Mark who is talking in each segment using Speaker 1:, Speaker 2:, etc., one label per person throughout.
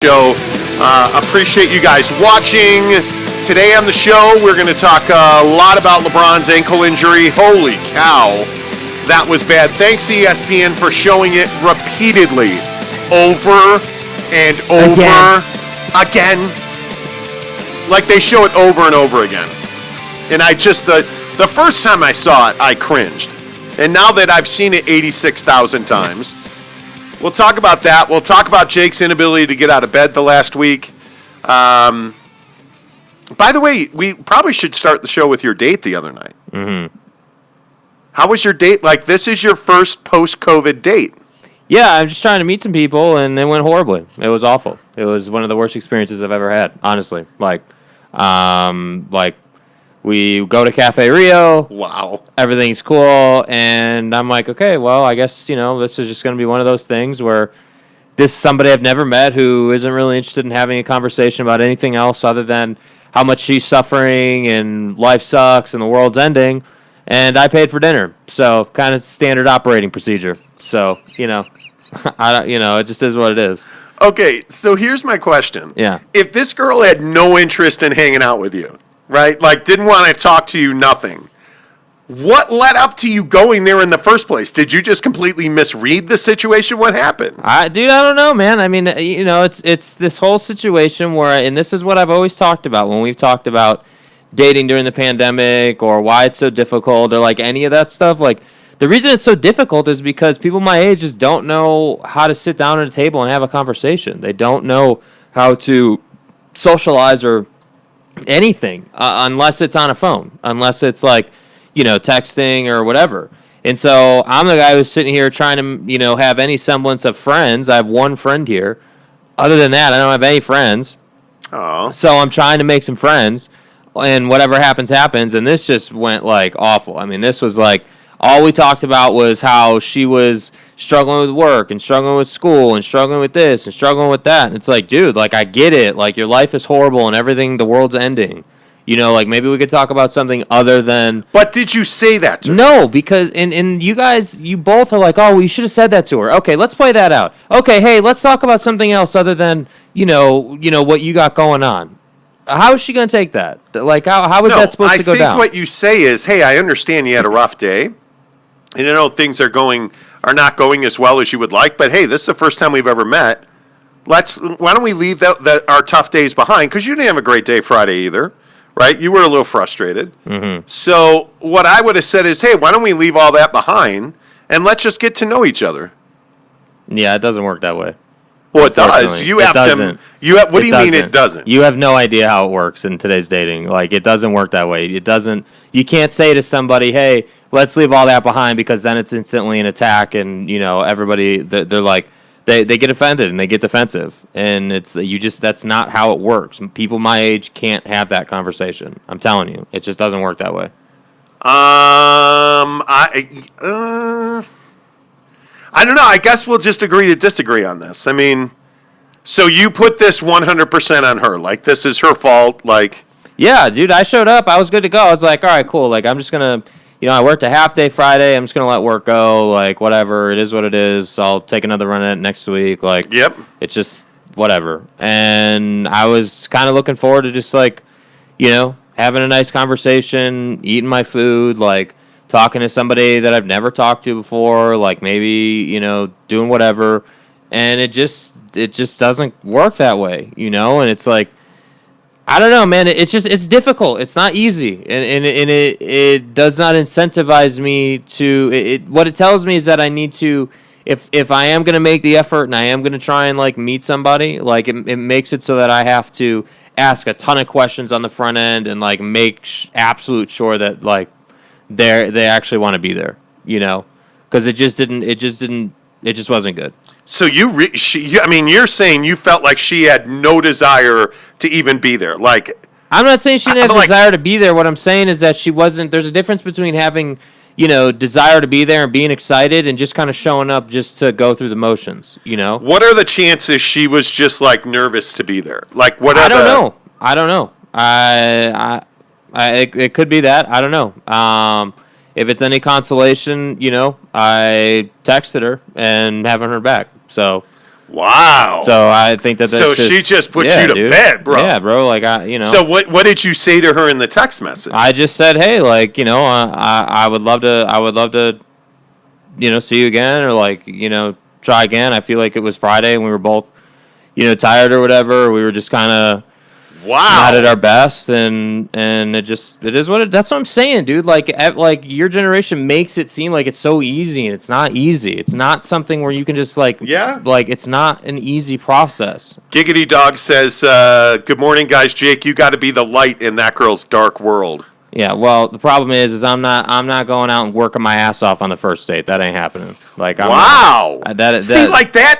Speaker 1: show. Appreciate you guys watching. Today on the show, we're going to talk a lot about LeBron's ankle injury. Holy cow, that was bad. Thanks ESPN for showing it repeatedly, over and over again. Like they show it over and over again. And I just, the first time I saw it, I cringed. And now that I've seen it 86,000 times, we'll talk about that. We'll talk about Jake's inability to get out of bed the last week. By the way, we probably should start the show with your date the other night.
Speaker 2: Mm-hmm.
Speaker 1: How was your date? Like, this is your first post-COVID date.
Speaker 2: Yeah, I'm just trying to meet some people, and it went horribly. It was awful. It was one of the worst experiences I've ever had, honestly. Like we go to Cafe Rio.
Speaker 1: Wow.
Speaker 2: Everything's cool, and I'm like, okay, well, I guess, this is just going to be one of those things where this is somebody I've never met who isn't really interested in having a conversation about anything else other than how much she's suffering and life sucks and the world's ending, and I paid for dinner. So kind of standard operating procedure. So, it just is what it is.
Speaker 1: Okay, so here's my question.
Speaker 2: Yeah.
Speaker 1: If this girl had no interest in hanging out with you, right? Like, didn't want to talk to you, nothing. What led up to you going there in the first place? Did you just completely misread the situation? What happened?
Speaker 2: I don't know, man. I mean, it's this whole situation where, and this is what I've always talked about when we've talked about dating during the pandemic or why it's so difficult or like any of that stuff. Like, the reason it's so difficult is because people my age just don't know how to sit down at a table and have a conversation. They don't know how to socialize or anything unless it's on a phone, unless it's like, texting or whatever. And so I'm the guy who's sitting here trying to, have any semblance of friends. I have one friend here. Other than that, I don't have any friends.
Speaker 1: Oh.
Speaker 2: So I'm trying to make some friends, and whatever happens, happens. And this just went like awful. I mean, this was like, all we talked about was how she was struggling with work and struggling with school and struggling with this and struggling with that. And it's like, dude, like, I get it. Like, your life is horrible and everything, the world's ending. Like, maybe we could talk about something other than...
Speaker 1: But did you say that to her?
Speaker 2: No, because... And you guys, you both are like, oh, well, you should have said that to her. Okay, let's play that out. Okay, hey, let's talk about something else other than, what you got going on. How is she going to take that? Like, how is that supposed to go down?
Speaker 1: I think what you say is, hey, I understand you had a rough day. And things are not going as well as you would like, but hey, this is the first time we've ever met. Why don't we leave our tough days behind? Because you didn't have a great day Friday either, right? You were a little frustrated.
Speaker 2: Mm-hmm.
Speaker 1: So what I would have said is, hey, why don't we leave all that behind and let's just get to know each other?
Speaker 2: Yeah, it doesn't work that way.
Speaker 1: Well, it does. What do you mean it doesn't?
Speaker 2: You have no idea how it works in today's dating. Like, it doesn't work that way. It doesn't. You can't say to somebody, hey, let's leave all that behind, because then it's instantly an attack, and everybody they're like they get offended and they get defensive, and that's not how it works. People my age can't have that conversation. I'm telling you, it just doesn't work that way.
Speaker 1: I don't know. I guess we'll just agree to disagree on this. I mean, so you put this 100% on her. Like, this is her fault. Like,
Speaker 2: yeah, dude, I showed up. I was good to go. I was like, all right, cool. Like, I'm just going to, I worked a half day Friday. I'm just going to let work go. Like, whatever. It is what it is. I'll take another run at it next week. Like,
Speaker 1: yep.
Speaker 2: It's just whatever. And I was kind of looking forward to just, like, having a nice conversation, eating my food, like, talking to somebody that I've never talked to before, like maybe, doing whatever. And it just doesn't work that way, and it's like, I don't know, man. It's difficult. It's not easy. And it does not incentivize me to, what it tells me is that I need to, if I am going to make the effort and I am going to try and like meet somebody, like it makes it so that I have to ask a ton of questions on the front end and like make absolute sure that like, they actually want to be there, because it just wasn't good.
Speaker 1: So you're saying you felt like she had no desire to even be there. Like,
Speaker 2: I'm not saying she didn't have desire to be there. What I'm saying is that she wasn't. There's a difference between having, desire to be there and being excited and just kind of showing up just to go through the motions.
Speaker 1: What are the chances she was just like nervous to be there? Like, what? I
Speaker 2: don't know. It could be that. I don't know. If it's any consolation, I texted her and haven't heard back. So
Speaker 1: Wow.
Speaker 2: So I think that's
Speaker 1: so
Speaker 2: just,
Speaker 1: she just put
Speaker 2: yeah,
Speaker 1: you to
Speaker 2: dude.
Speaker 1: bed, bro.
Speaker 2: Yeah, bro. Like
Speaker 1: So what did you say to her in the text message?
Speaker 2: I just said, hey, like, I would love to, see you again, or like, try again. I feel like it was Friday and we were both, tired or whatever. We were just kind of not at our best, and it is that's what I'm saying, dude. Like your generation makes it seem like it's so easy, and it's not easy. It's not something where you can just like it's not an easy process.
Speaker 1: Giggity Dog says, "Good morning, guys. Jake, you got to be the light in that girl's dark world."
Speaker 2: Yeah, well, the problem is I'm not going out and working my ass off on the first date. That ain't happening. Like,
Speaker 1: wow. That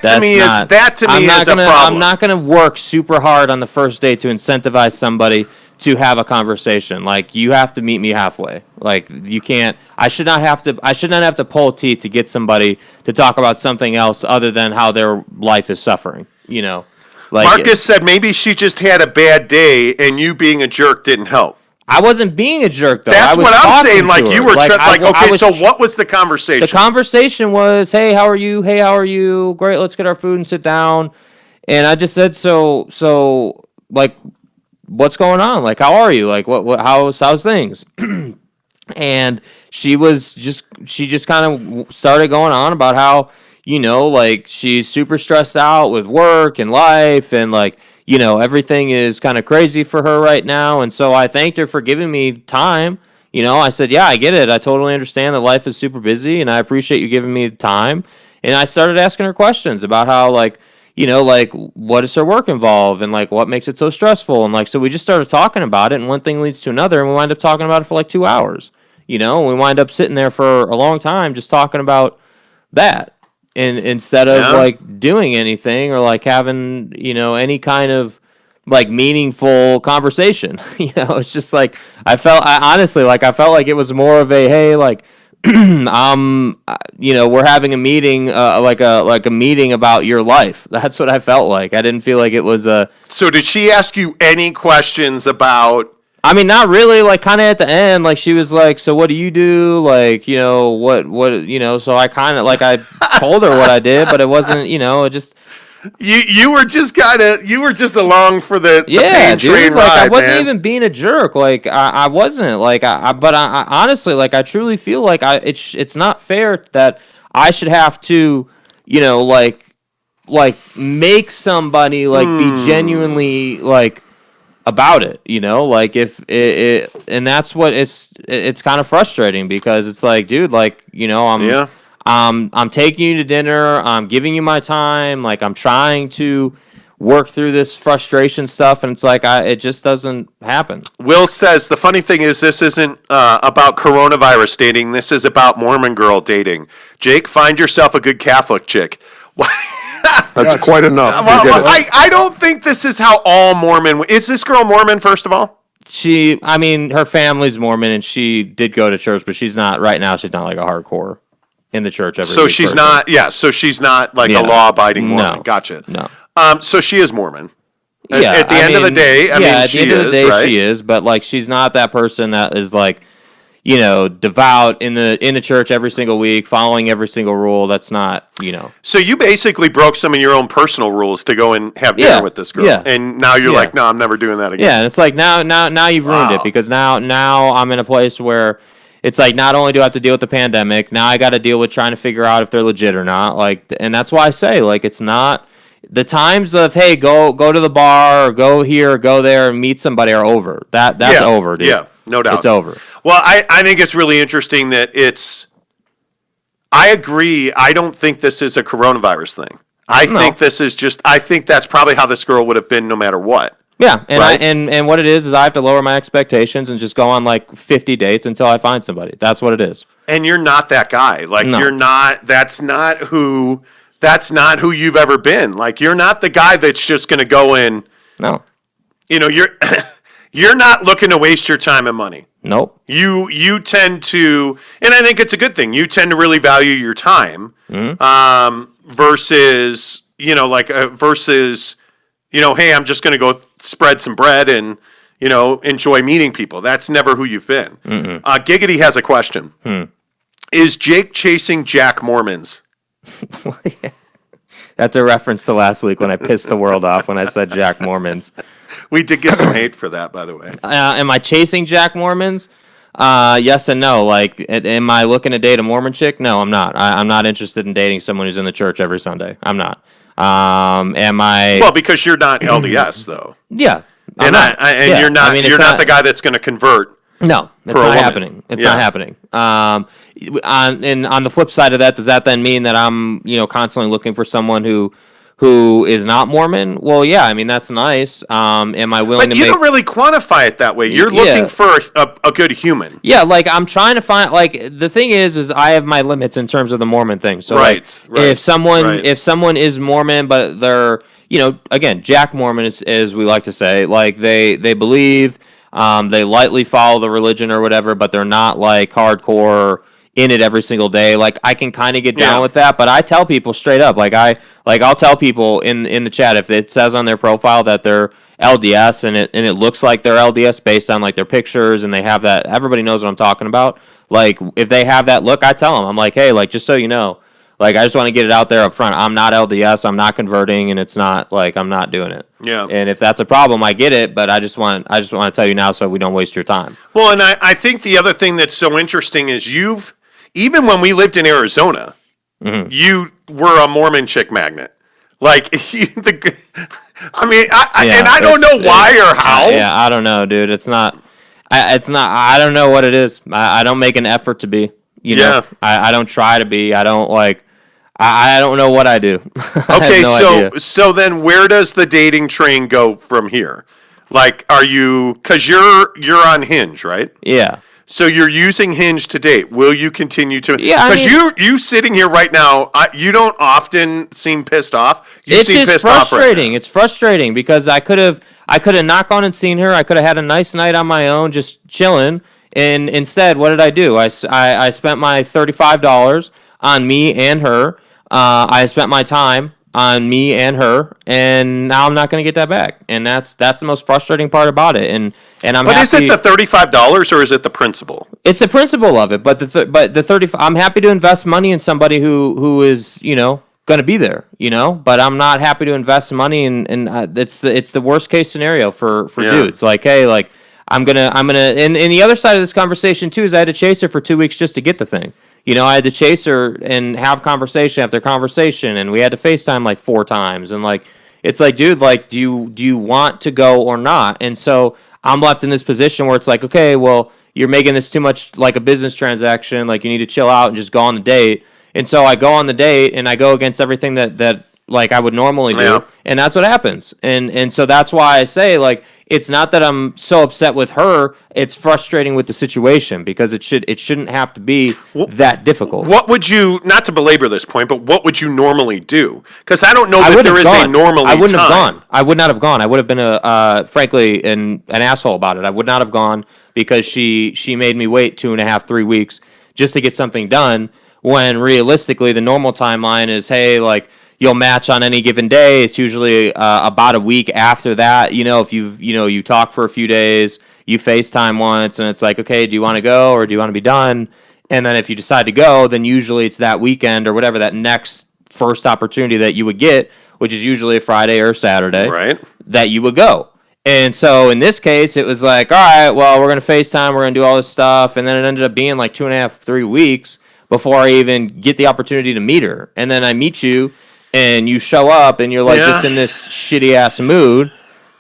Speaker 1: to me is a problem.
Speaker 2: I'm not gonna work super hard on the first date to incentivize somebody to have a conversation. Like, you have to meet me halfway. Like, you can't. I should not have to pull teeth to get somebody to talk about something else other than how their life is suffering. Like
Speaker 1: Marcus said maybe she just had a bad day and you being a jerk didn't help.
Speaker 2: I wasn't being a jerk, though.
Speaker 1: That's what I'm saying. Like, you were so what was the conversation?
Speaker 2: The conversation was, hey, how are you? Hey, how are you? Great, let's get our food and sit down. And I just said, so like, what's going on? Like, how are you? Like, how's things? And she just kind of started going on about how, like, she's super stressed out with work and life, and like, everything is kind of crazy for her right now. And so I thanked her for giving me time. I said, yeah, I get it. I totally understand that life is super busy, and I appreciate you giving me the time. And I started asking her questions about how, like, like, what does her work involve, and like, what makes it so stressful? And like, so we just started talking about it, and one thing leads to another, and we wind up talking about it for like 2 hours. And we wind up sitting there for a long time just talking about that. And instead of like doing anything or like having, any kind of like meaningful conversation, it's just like I felt like it was more of a, hey, like, we're having a meeting, like a meeting about your life. That's what I felt like. I didn't feel like it was a.
Speaker 1: So did she ask you any questions about?
Speaker 2: I mean, not really. Like, kind of at the end, like, she was like, so what do you do? Like, what, so I kind of, like, I told her what I did, but it wasn't, it just.
Speaker 1: You were just along for the pain train
Speaker 2: like,
Speaker 1: ride,
Speaker 2: I wasn't
Speaker 1: man.
Speaker 2: even being a jerk. Like, I wasn't. Like, but I honestly, like, I truly feel like it's not fair that I should have to, like make somebody, like, be genuinely, like, about it, like, if it and that's what it's kind of frustrating, because it's like, dude, like, I'm taking you to dinner, I'm giving you my time, like, I'm trying to work through this frustration stuff, and it's like, it just doesn't happen.
Speaker 1: Will says the funny thing is this isn't about coronavirus dating, this is about Mormon girl dating. Jake, find yourself a good Catholic chick.
Speaker 3: That's quite enough.
Speaker 1: I don't think this is how all Mormon. Is this girl Mormon, first of all?
Speaker 2: Her family's Mormon, and she did go to church, but she's not, right now, she's not like a hardcore in the church every week.
Speaker 1: So she's not like a law-abiding Mormon.
Speaker 2: No.
Speaker 1: Gotcha.
Speaker 2: No.
Speaker 1: So she is Mormon.
Speaker 2: Yeah.
Speaker 1: At the end of the day,
Speaker 2: at the end of the day, she is, but like, she's not that person that is like, devout in the church every single week, following every single rule. That's not,
Speaker 1: So you basically broke some of your own personal rules to go and have dinner with this girl.
Speaker 2: Yeah.
Speaker 1: And now you're like, no, I'm never doing that again.
Speaker 2: Yeah, and it's like, now you've ruined it, because now I'm in a place where it's like, not only do I have to deal with the pandemic, now I got to deal with trying to figure out if they're legit or not. Like, and that's why I say, like, it's not the times of, hey, go to the bar or go here or go there and meet somebody are over. That's over, dude.
Speaker 1: Yeah, no doubt.
Speaker 2: It's over.
Speaker 1: Well, I think it's really interesting that I agree. I don't think this is a coronavirus thing. I think that's probably how this girl would have been no matter what.
Speaker 2: Yeah, and
Speaker 1: right?
Speaker 2: and what it is I have to lower my expectations and just go on like 50 dates until I find somebody. That's what it is.
Speaker 1: And you're not that guy. Like, you're not. That's not who you've ever been. Like, you're not the guy that's just going to go in.
Speaker 2: No.
Speaker 1: You're not looking to waste your time and money.
Speaker 2: Nope.
Speaker 1: You tend to, and I think it's a good thing. You tend to really value your time, versus hey, I'm just going to go spread some bread and enjoy meeting people. That's never who you've been. Giggity has a question. Is Jake chasing Jack Mormons?
Speaker 2: That's a reference to last week when I pissed the world off when I said Jack Mormons.
Speaker 1: We did get some hate for that, by the way.
Speaker 2: Am I chasing Jack Mormons? Yes and no. Like, am I looking to date a Mormon chick? No, I'm not. I'm not interested in dating someone who's in the church every Sunday. I'm not. Am I?
Speaker 1: Well, because you're not LDS, though.
Speaker 2: Yeah.
Speaker 1: You're not you're not the guy that's going to convert.
Speaker 2: No, it's not happening. It's not happening. On the flip side of that, does that then mean that I'm, constantly looking for someone who is not Mormon? Well, yeah, I mean, that's nice. Am I willing to make...
Speaker 1: But you don't really quantify it that way. You're looking for a good human.
Speaker 2: Yeah, like, I'm trying to find... Like, the thing is I have my limits in terms of the Mormon thing. So,
Speaker 1: right.
Speaker 2: If someone is Mormon, but they're, again, Jack Mormon, as we like to say, like, they believe... they lightly follow the religion or whatever, but they're not like hardcore in it every single day. Like, I can kind of get down with that, but I tell people straight up, I'll tell people in the chat if it says on their profile that they're LDS and it looks like they're LDS based on like their pictures and they have that. Everybody knows what I'm talking about. Like, if they have that look, I tell them, I'm like, hey, like, just so you know. Like, I just want to get it out there up front. I'm not LDS. I'm not converting, and it's not like I'm not doing it.
Speaker 1: Yeah.
Speaker 2: And if that's a problem, I get it. But I just want to tell you now so we don't waste your time.
Speaker 1: Well, and I think the other thing that's so interesting is even when we lived in Arizona, you were a Mormon chick magnet. Like, I don't know why or how.
Speaker 2: Yeah, I don't know, dude. It's not. I don't know what it is. I don't make an effort to be. I don't try to be. I don't like. I don't know what I do.
Speaker 1: Okay, so then where does the dating train go from here? Like, are you, because you're on Hinge, right?
Speaker 2: Yeah.
Speaker 1: So you're using Hinge to date. Will you continue to?
Speaker 2: Yeah,
Speaker 1: because you sitting here right now, you don't often seem pissed off. You seem pissed off
Speaker 2: frustrating. It's frustrating because I could have not gone and seen her. I could have had a nice night on my own, just chilling. And instead, what did I do? I spent my $35 on me and her. I spent my time on me and her, and now I'm not going to get that back. And that's the most frustrating part about it. And I'm
Speaker 1: But
Speaker 2: happy,
Speaker 1: is it the $35 or is it the principle?
Speaker 2: It's the principle of it. But the 35. I'm happy to invest money in somebody who is going to be there. But I'm not happy to invest money and it's the worst case scenario for dudes. Like, hey, like. I'm gonna, and the other side of this conversation too is I had to chase her for 2 weeks just to get the thing. I had to chase her and have conversation after conversation, and we had to FaceTime like 4 times, and like, it's like, dude, like, do you want to go or not? And so I'm left in this position where it's like, okay, well, you're making this too much like a business transaction, like you need to chill out and just go on the date. And so I go on the date and I go against everything that like I would normally do, and that's what happens. And so that's why I say, like, it's not that I'm so upset with her. It's frustrating with the situation because it shouldn't have to be that difficult.
Speaker 1: What would you, not to belabor this point, but what would you normally do? Because I don't know that there is a normally
Speaker 2: I wouldn't
Speaker 1: time.
Speaker 2: have gone. I would not have gone. I would have been frankly an asshole about it. I would not have gone because she made me wait 2.5, 3 weeks just to get something done. When realistically the normal timeline is, hey, like, you'll match on any given day. It's usually about a week after that. If you talk for a few days, you FaceTime once, and it's like, okay, do you want to go or do you want to be done? And then if you decide to go, then usually it's that weekend or whatever, that next first opportunity that you would get, which is usually a Friday or a Saturday,
Speaker 1: right,
Speaker 2: that you would go. And so in this case, it was like, all right, well, we're going to FaceTime, we're going to do all this stuff. And then it ended up being like 2.5, 3 weeks before I even get the opportunity to meet her. And then I meet you, and you show up, and you're like just in this shitty ass mood,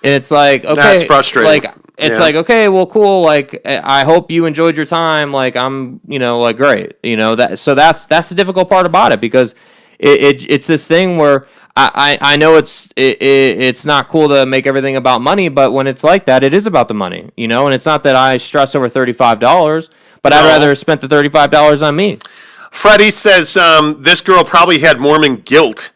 Speaker 2: and it's like, okay,
Speaker 1: that's frustrating.
Speaker 2: Like, it's like, okay, well, cool. Like, I hope you enjoyed your time. Like, I'm, like, great. That. So that's the difficult part about it because it's this thing where I know it's not cool to make everything about money, but when it's like that, it is about the money. And it's not that I stress over $35, but I'd rather have spent the $35 on me.
Speaker 1: Freddie says this girl probably had Mormon guilt.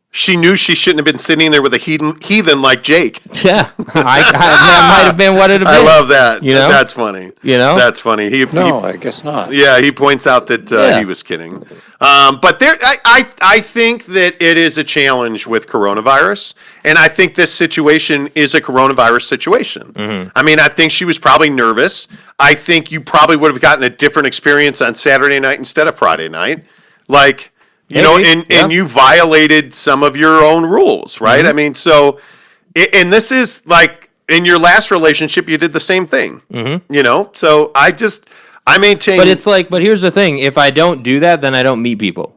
Speaker 1: She knew she shouldn't have been sitting there with a heathen like Jake.
Speaker 2: Yeah, that might have been what it would have been.
Speaker 1: I love that. That's funny. That's funny.
Speaker 3: I guess not.
Speaker 1: Yeah, he points out that he was kidding. But I think that it is a challenge with coronavirus, and I think this situation is a coronavirus situation.
Speaker 2: Mm-hmm.
Speaker 1: I mean, I think she was probably nervous. I think you probably would have gotten a different experience on Saturday night instead of Friday night. Like, You know, and you violated some of your own rules, right? I mean, so, and this is like, in your last relationship, you did the same thing, you know? So I maintain.
Speaker 2: But it's like, but here's the thing. If I don't do that, then I don't meet people.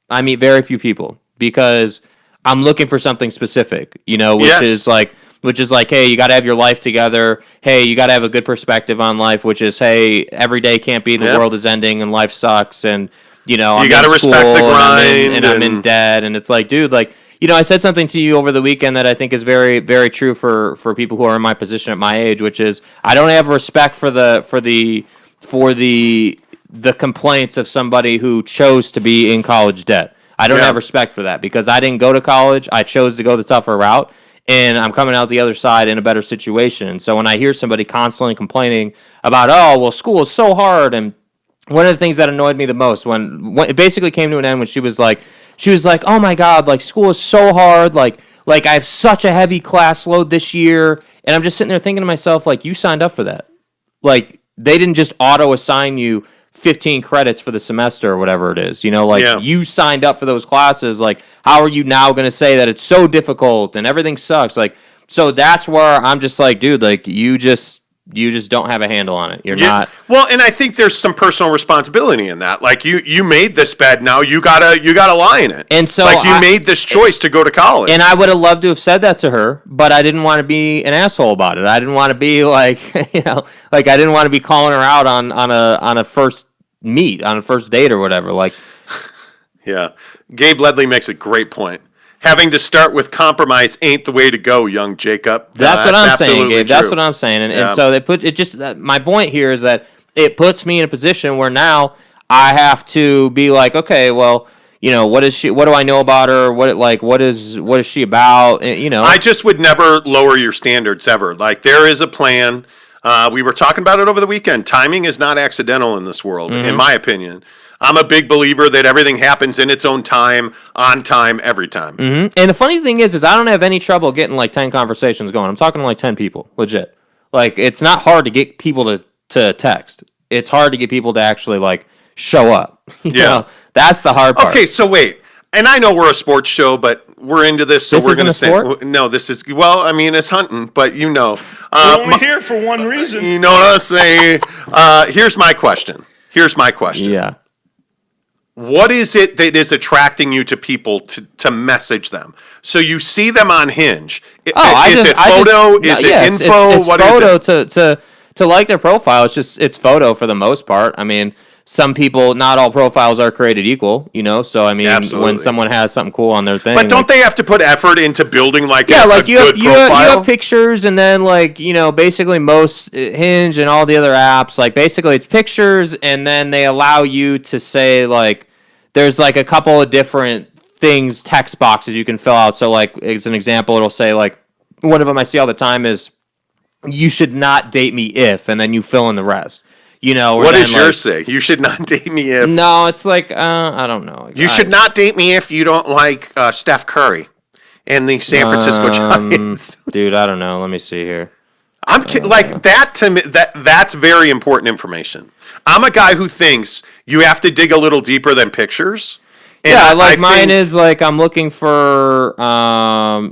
Speaker 2: I meet very few people because I'm looking for something specific, you know, which is like, hey, you got to have your life together. Hey, you got to have a good perspective on life, which is, hey, every day can't be the world is ending and life sucks. And, you know,
Speaker 1: you got to respect the grind.
Speaker 2: And I'm in debt. And it's like, dude, like, you know, I said something to you over the weekend that I think is very, very true for people who are in my position at my age, which is I don't have respect for the complaints of somebody who chose to be in college debt. I don't have respect for that because I didn't go to college. I chose to go the tougher route, and I'm coming out the other side in a better situation. So when I hear somebody constantly complaining about, oh, well, school is so hard, and one of the things that annoyed me the most when it basically came to an end when she was like, oh my God, like school is so hard, like I have such a heavy class load this year, and I'm just sitting there thinking to myself, like, you signed up for that. Like, they didn't just auto-assign you 15 credits for the semester or whatever it is. You know, like, you signed up for those classes. Like, how are you now going to say that it's so difficult and everything sucks? Like, so that's where I'm just like, dude, like, you just don't have a handle on it. You're not.
Speaker 1: Well, and I think there's some personal responsibility in that. Like, you made this bed, now you gotta lie in it.
Speaker 2: And so
Speaker 1: like, you made this choice to go to college.
Speaker 2: And I would have loved to have said that to her, but I didn't want to be an asshole about it. I didn't want to be like, you know, like I didn't want to be calling her out on a first meet, on a first date or whatever. Like,
Speaker 1: yeah, Gabe Ledley makes a great point. Having to start with compromise ain't the way to go, young Jacob.
Speaker 2: That's what I'm saying, Gabe. That's what I'm saying. And so they put it just my point here is that it puts me in a position where now I have to be like, okay, well, you know, what is she? What do I know about her? What is she about? And, you know,
Speaker 1: I just would never lower your standards ever. Like, there is a plan. We were talking about it over the weekend. Timing is not accidental in this world, in my opinion. I'm a big believer that everything happens in its own time, on time, every time.
Speaker 2: Mm-hmm. And the funny thing is I don't have any trouble getting like 10 conversations going. I'm talking to like 10 people, legit. Like, it's not hard to get people to text. It's hard to get people to actually like show up. You know? That's the hard part.
Speaker 1: Okay, so wait. And I know we're a sports show, but we're into this, so we're going to
Speaker 2: sport?
Speaker 1: No, this is, well, I mean, it's hunting, but you know.
Speaker 4: We're only here for one reason.
Speaker 1: You know what I'm saying? Here's my question.
Speaker 2: Yeah.
Speaker 1: What is it that is attracting you to people to message them? So you see them on Hinge. Is it photo? Is it info?
Speaker 2: It's
Speaker 1: what
Speaker 2: photo
Speaker 1: is it?
Speaker 2: to like their profile. It's photo for the most part. I mean, some people, not all profiles are created equal, you know. So I mean, when someone has something cool on their thing,
Speaker 1: but don't they have to put effort into building like a
Speaker 2: like
Speaker 1: good profile?
Speaker 2: You have pictures, and then like, you know, basically most Hinge and all the other apps, like basically it's pictures, and then they allow you to say like there's like a couple of different things, text boxes you can fill out. So like as an example, it'll say like one of them I see all the time is you should not date me if, and then you fill in the rest. You know,
Speaker 1: what does yours say? You should not date me if.
Speaker 2: No, it's like I don't know.
Speaker 1: You should not date me if you don't like Steph Curry and the San Francisco Giants.
Speaker 2: Dude, I don't know. Let me see here.
Speaker 1: I'm like that to me. That's very important information. I'm a guy who thinks you have to dig a little deeper than pictures. And
Speaker 2: yeah, mine is like I'm looking for,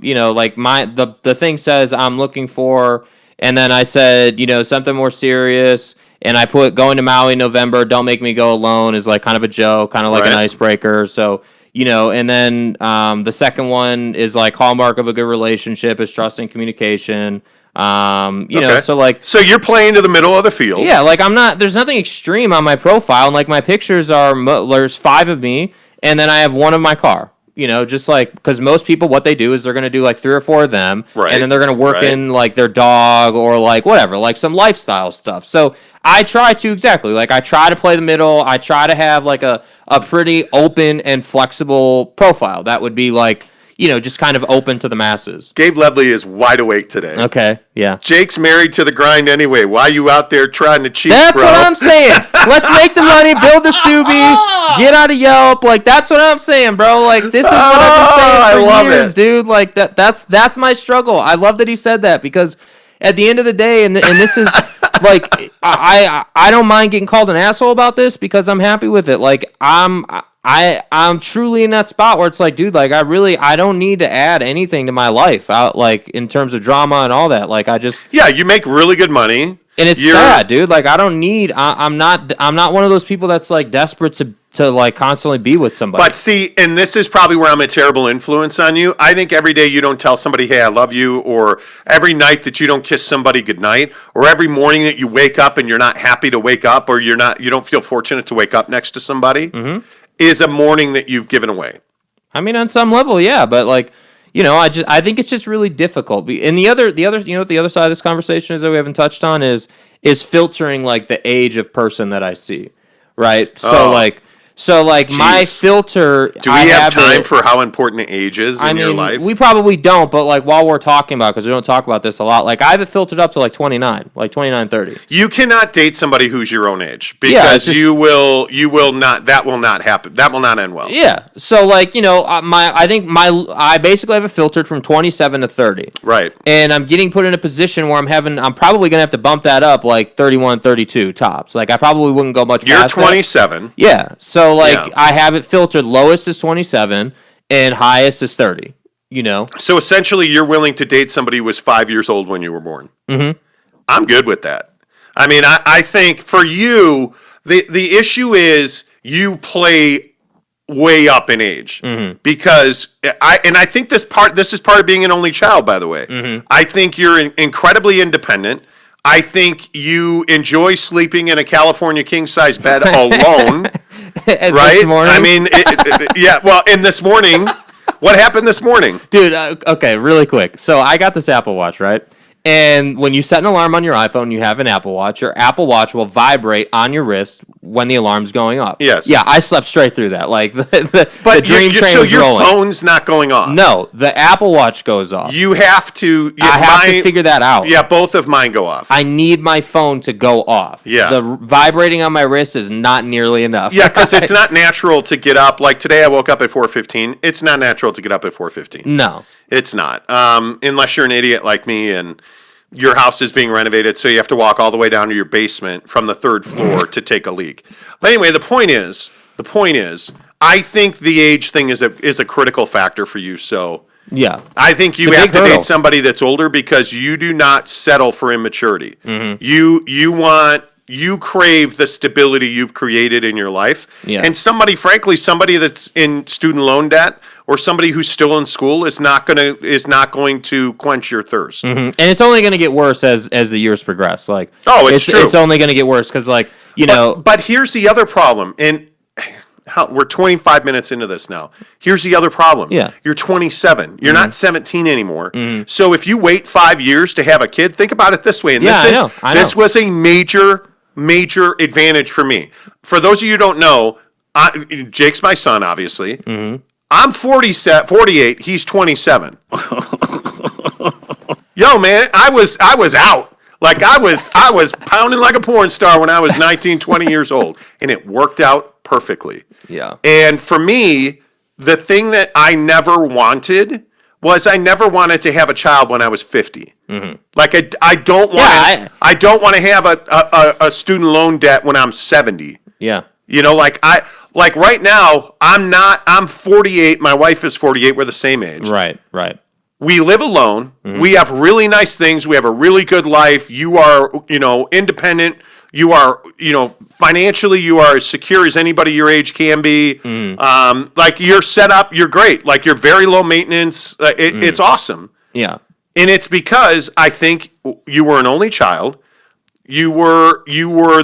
Speaker 2: you know, like the thing says I'm looking for, and then I said, you know, something more serious. And I put going to Maui in November, don't make me go alone is like kind of a joke, kind of like an icebreaker. So, you know, and then the second one is like hallmark of a good relationship is trust and communication. You know, so like.
Speaker 1: So you're playing to the middle of the field.
Speaker 2: Yeah, like there's nothing extreme on my profile. And like my pictures there's 5 of me, and then I have 1 of my car. You know, just like, because most people, what they do is they're going to do like 3 or 4 of them, and then they're going to work in like their dog or like whatever, like some lifestyle stuff. So I try to play the middle. I try to have like a pretty open and flexible profile that would be like, you know, just kind of open to the masses.
Speaker 1: Gabe Ledley is wide awake today.
Speaker 2: Okay, yeah.
Speaker 1: Jake's married to the grind anyway. Why are you out there trying to cheat,
Speaker 2: That's
Speaker 1: bro?
Speaker 2: what I'm saying. Let's make the money, build the Subi, get out of Yelp. Like, that's what I'm saying, bro. Like, this is what I've been saying for years, dude. Like, that's my struggle. I love that he said that because at the end of the day, and this is, like, I don't mind getting called an asshole about this because I'm happy with it. Like, I'm truly in that spot where it's like, dude, like I don't need to add anything to my life out, like in terms of drama and all that. Like I just
Speaker 1: Yeah, you make really good money.
Speaker 2: and it's sad, dude. Like I don't need. I'm not one of those people that's like desperate to like constantly be with somebody.
Speaker 1: But see, and this is probably where I'm a terrible influence on you. I think every day you don't tell somebody, hey, I love you, or every night that you don't kiss somebody goodnight, or every morning that you wake up and you're not happy to wake up, or you don't feel fortunate to wake up next to somebody, is a morning that you've given away.
Speaker 2: I mean, on some level, yeah, but like, I think it's just really difficult. And the other, what the other side of this conversation is that we haven't touched on is filtering like the age of person that I see, right? So my filter.
Speaker 1: Do we have time for how important age is in your life?
Speaker 2: We probably don't, but like while we're talking about, because we don't talk about this a lot, like I have it filtered up to like 29, 30.
Speaker 1: You cannot date somebody who's your own age because you will not. That will not happen. That will not end well.
Speaker 2: Yeah. So like I basically have it filtered from 27 to 30.
Speaker 1: Right.
Speaker 2: And I'm getting put in a position where I'm probably gonna have to bump that up like 31, 32 tops. Like I probably wouldn't go much.
Speaker 1: You're 27.
Speaker 2: That. Yeah. So I have it filtered. Lowest is 27 and highest is 30.
Speaker 1: So essentially, you're willing to date somebody who was 5 years old when you were born. Mm-hmm. I'm good with that. I mean, I think for you, the issue is you play way up in age because I think this is part of being an only child. By the way, I think you're incredibly independent. I think you enjoy sleeping in a California king-size bed alone, right?
Speaker 2: This morning?
Speaker 1: I mean, yeah. Well, and this morning, what happened this morning?
Speaker 2: Dude, okay, really quick. So I got this Apple Watch, right? And when you set an alarm on your iPhone, you have an Apple Watch. Your Apple Watch will vibrate on your wrist when the alarm's going off.
Speaker 1: Yes.
Speaker 2: Yeah, I slept straight through that. Like the dream train
Speaker 1: so
Speaker 2: was
Speaker 1: your
Speaker 2: rolling.
Speaker 1: phone's not going off.
Speaker 2: No, the Apple Watch goes off.
Speaker 1: You have to.
Speaker 2: I have to figure that out.
Speaker 1: Yeah, both of mine go off.
Speaker 2: I need my phone to go off.
Speaker 1: Yeah.
Speaker 2: The vibrating on my wrist is not nearly enough.
Speaker 1: Yeah, because it's not natural to get up. Like today, I woke up at 4:15. It's not natural to get up at 4:15.
Speaker 2: No,
Speaker 1: it's not. Unless you're an idiot like me and your house is being renovated, so you have to walk all the way down to your basement from the third floor to take a leak. But anyway, the point is, I think the age thing is a critical factor for you. So
Speaker 2: yeah,
Speaker 1: I think you have to date somebody that's older because you do not settle for immaturity. Mm-hmm. You crave the stability you've created in your life. Yeah. And somebody that's in student loan debt or somebody who's still in school is not going to quench your thirst.
Speaker 2: Mm-hmm. And it's only going to get worse as the years progress. Like,
Speaker 1: it's true.
Speaker 2: It's only going to get worse because, like,
Speaker 1: But here's the other problem, and we're 25 minutes into this now. Here's the other problem.
Speaker 2: Yeah.
Speaker 1: You're 27. You're not 17 anymore. Mm-hmm. So if you wait 5 years to have a kid, think about it this way. And
Speaker 2: I know.
Speaker 1: This was a major advantage for me. For those of you who don't know, Jake's my son, obviously. Mm-hmm. I'm 48. He's 27. Yo, man, I was out. Like I was pounding like a porn star when I was 19, 20 years old, and it worked out perfectly.
Speaker 2: Yeah.
Speaker 1: And for me, the thing that I never wanted was I never wanted to have a child when I was 50. Mm-hmm. Like I don't want I don't want to have a student loan debt when I'm 70.
Speaker 2: Yeah.
Speaker 1: Like right now, I'm 48, my wife is 48, we're the same age.
Speaker 2: Right.
Speaker 1: We live alone. Mm-hmm. We have really nice things. We have a really good life. You are, independent. You are, financially, you are as secure as anybody your age can be. Mm. Like you're set up, you're great. Like you're very low maintenance. It's awesome.
Speaker 2: Yeah.
Speaker 1: And it's because I think you were an only child. You were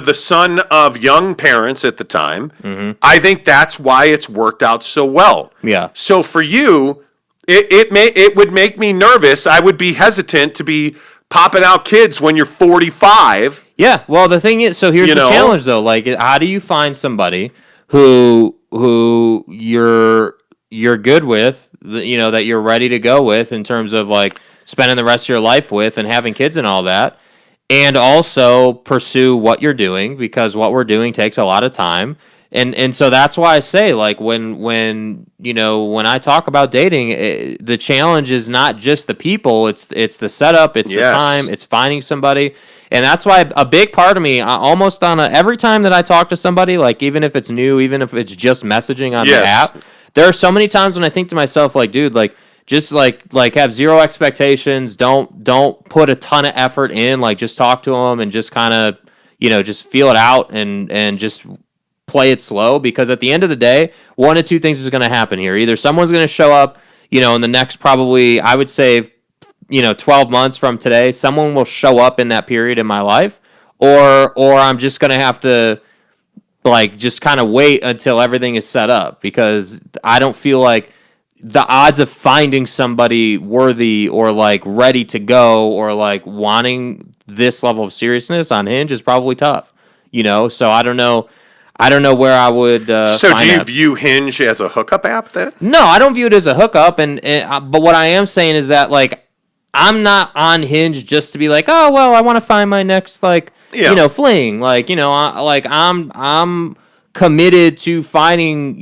Speaker 1: the son of young parents at the time. Mm-hmm. I think that's why it's worked out so well.
Speaker 2: Yeah.
Speaker 1: So for you, it would make me nervous. I would be hesitant to be popping out kids when you're 45.
Speaker 2: Yeah. Well, the thing is, so here's the challenge though. Like, how do you find somebody who you're good with, that you're ready to go with in terms of like spending the rest of your life with and having kids and all that, and also pursue what you're doing, because what we're doing takes a lot of time. And so that's why I say, like, when I talk about dating, the challenge is not just the people, it's the setup, it's the time, it's finding somebody. And that's why a big part of me, almost every time that I talk to somebody, like, even if it's new, even if it's just messaging on the app, there are so many times when I think to myself, like, dude, like, just like have zero expectations, don't put a ton of effort in, like, just talk to them and just kind of, just feel it out and just play it slow, because at the end of the day, one of two things is going to happen here. Either someone's going to show up, in the next, probably, I would say, 12 months from today, someone will show up in that period in my life, or I'm just going to have to, like, just kind of wait until everything is set up, because I don't feel like the odds of finding somebody worthy or, like, ready to go or, like, wanting this level of seriousness on Hinge is probably tough, so I don't know where I would.
Speaker 1: So do you view Hinge as a hookup app then?
Speaker 2: No, I don't view it as a hookup, but what I am saying is that, like, I'm not on Hinge just to be like, oh well, I want to find my next, like, fling, like, I'm committed to finding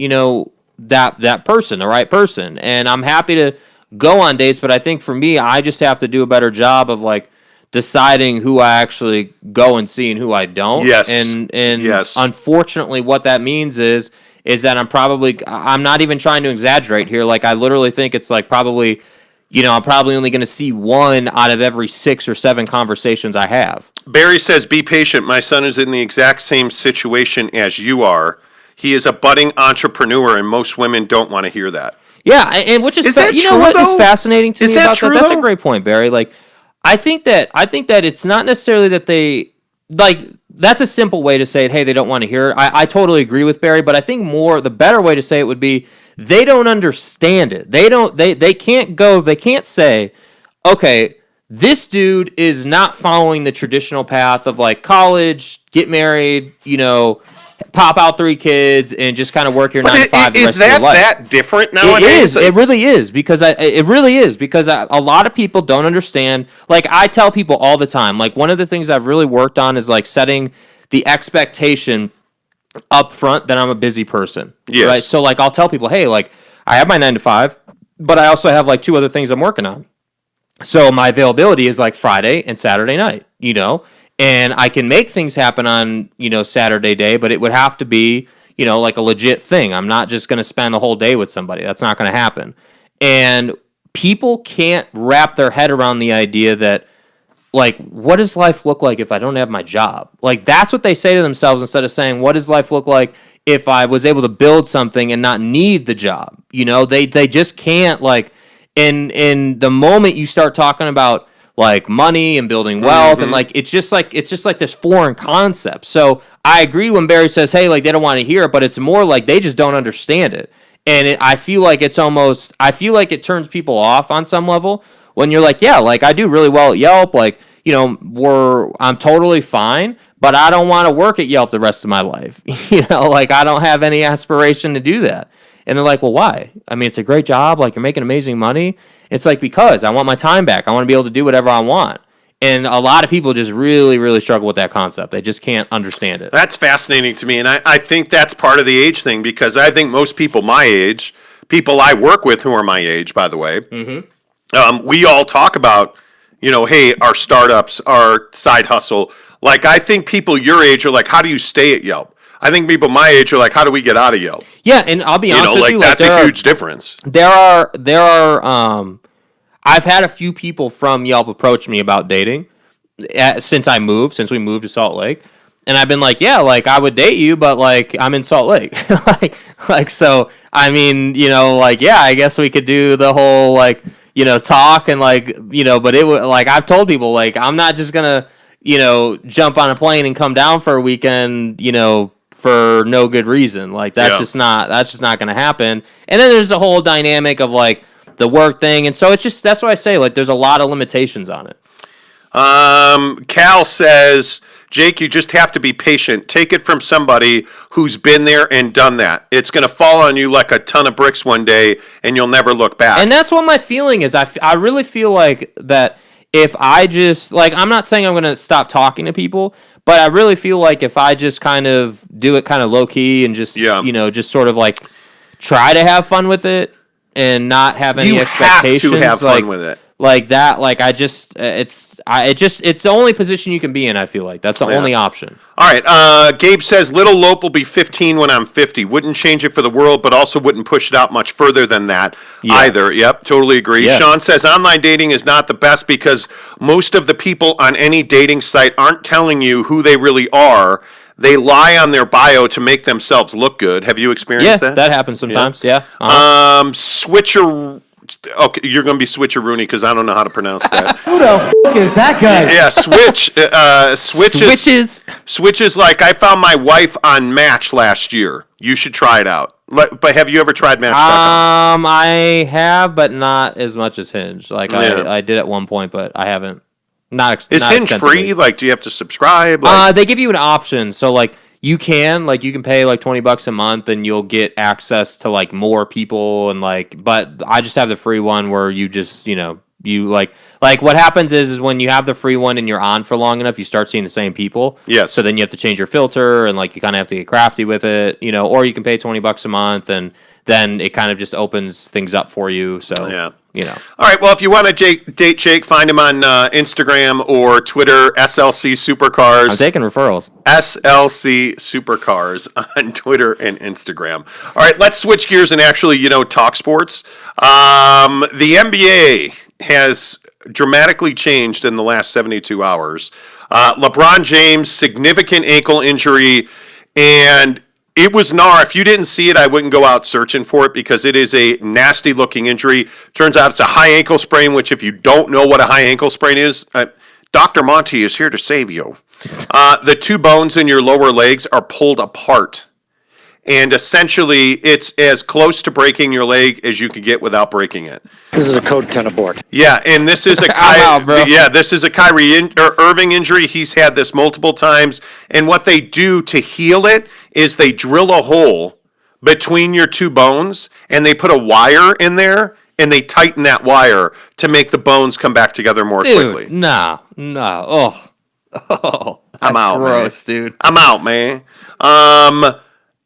Speaker 2: that person, the right person, and I'm happy to go on dates. But I think for me, I just have to do a better job of, like, deciding who I actually go and see and who I don't.
Speaker 1: Yes.
Speaker 2: And unfortunately, what that means is that I'm not even trying to exaggerate here. Like, I literally think it's, like, probably, I'm probably only going to see one out of every 6 or 7 conversations I have.
Speaker 1: Barry says, be patient. My son is in the exact same situation as you are. He is a budding entrepreneur, and most women don't want to hear that.
Speaker 2: Yeah, and which is
Speaker 1: that true,
Speaker 2: what
Speaker 1: though?
Speaker 2: is fascinating to me about
Speaker 1: true,
Speaker 2: that? That's
Speaker 1: though?
Speaker 2: a great point, Barry. Like, I think that it's not necessarily that they, like, that's a simple way to say it. Hey, they don't want to hear it. I totally agree with Barry, but I think the better way to say it would be they don't understand it. They can't say, okay, this dude is not following the traditional path of, like, college, get married, pop out 3 kids and just kind of work your 9 to 5 the rest of your life.
Speaker 1: Is that different nowadays?
Speaker 2: It really is, because a lot of people don't understand. Like, I tell people all the time, like, one of the things I've really worked on is, like, setting the expectation up front that I'm a busy person.
Speaker 1: Yes.
Speaker 2: Right? So, like, I'll tell people, hey, like, I have my 9 to 5, but I also have, like, 2 other things I'm working on. So my availability is, like, Friday and Saturday night, and I can make things happen on, Saturday day, but it would have to be, like, a legit thing. I'm not just going to spend the whole day with somebody. That's not going to happen. And people can't wrap their head around the idea that, like, what does life look like if I don't have my job? Like, that's what they say to themselves instead of saying, what does life look like if I was able to build something and not need the job? They just can't, like, in the moment you start talking about, like, money and building wealth, and, like, it's just like this foreign concept. So I agree when Barry says, hey, like, they don't want to hear it, but it's more like they just don't understand it. And I feel like it turns people off on some level when you're like, yeah, like, I do really well at Yelp, like, I'm totally fine, but I don't want to work at Yelp the rest of my life. Like, I don't have any aspiration to do that. And they're like, well, why? I mean, it's a great job. Like, you're making amazing money. It's like, because I want my time back. I want to be able to do whatever I want. And a lot of people just really, really struggle with that concept. They just can't understand it.
Speaker 1: That's fascinating to me. And I think that's part of the age thing, because I think most people my age, people I work with who are my age, by the way, we all talk about, hey, our startups, our side hustle. Like, I think people your age are like, how do you stay at Yelp? I think people my age are like, how do we get out of Yelp?
Speaker 2: Yeah, and I'll be honest with you,
Speaker 1: that's a huge difference.
Speaker 2: There are I've had a few people from Yelp approach me about dating since we moved to Salt Lake, and I've been like, yeah, like, I would date you, but, like, I'm in Salt Lake, like so. I mean, like, yeah, I guess we could do the whole, like, talk and, like, but it would, like, I've told people, like, I'm not just gonna, jump on a plane and come down for a weekend, for no good reason. Like, that's just not going to happen. And then there's the whole dynamic of, like, the work thing, and so it's just, that's why I say, like, there's a lot of limitations on it.
Speaker 1: Cal says, Jake, you just have to be patient. Take it from somebody who's been there and done that. It's going to fall on you like a ton of bricks one day, and you'll never look back.
Speaker 2: And that's what my feeling is. I really feel like that if I just, like, I'm not saying I'm going to stop talking to people, But I really feel like if I just kind of do it kind of low key and just just sort of like try to have fun with it and not have any expectations,
Speaker 1: you have to have fun with it.
Speaker 2: Like that, like it's the only position you can be in. I feel like that's the only option.
Speaker 1: All right. Gabe says Little Lope will be 15 when I'm 50. Wouldn't change it for the world, but also wouldn't push it out much further than that either. Yep, totally agree.
Speaker 2: Yeah.
Speaker 1: Sean says online dating is not the best because most of the people on any dating site aren't telling you who they really are. They lie on their bio to make themselves look good. Have you experienced that?
Speaker 2: Yeah, that happens sometimes. Yeah.
Speaker 1: Switcher. Okay, you're going to be Switcheroony because I don't know how to pronounce that.
Speaker 5: Who the f*** is that guy?
Speaker 1: Yeah, Switch is like I found my wife on Match last year. You should try it out. But have you ever tried Match.com?
Speaker 2: I have, but not as much as Hinge. Like I did at one point, but I haven't.
Speaker 1: Is Hinge free? Like, do you have to subscribe?
Speaker 2: They give you an option. So like you can pay like $20 a month and you'll get access to like more people and but I just have the free one where you just, you like what happens is when you have the free one and you're on for long enough, you start seeing the same people.
Speaker 1: Yes.
Speaker 2: So then you have to change your filter and you kind of have to get crafty with it, or you can pay $20 a month and then it kind of just opens things up for you. So, All right, well, if you want to date Jake, find him on Instagram or Twitter, SLC Supercars. I'm taking referrals.
Speaker 1: SLC Supercars on Twitter and Instagram. All right, let's switch gears and actually, talk sports. The NBA has dramatically changed in the last 72 hours. LeBron James, significant ankle injury, and it was gnar. If you didn't see it, I wouldn't go out searching for it because it is a nasty-looking injury. Turns out it's a high ankle sprain, which if you don't know what a high ankle sprain is, Dr. Monty is here to save you. The two bones in your lower legs are pulled apart. And essentially, it's as close to breaking your leg as you can get without breaking it.
Speaker 5: This is a code 10 abort.
Speaker 1: Yeah, and this is a Kyrie Irving injury. He's had this multiple times. And what they do to heal it is they drill a hole between your two bones, and they put a wire in there, and they tighten that wire to make the bones come back together more quickly.
Speaker 2: No. Oh,
Speaker 1: I'm out,
Speaker 2: gross,
Speaker 1: man.
Speaker 2: Dude.
Speaker 1: I'm out, man.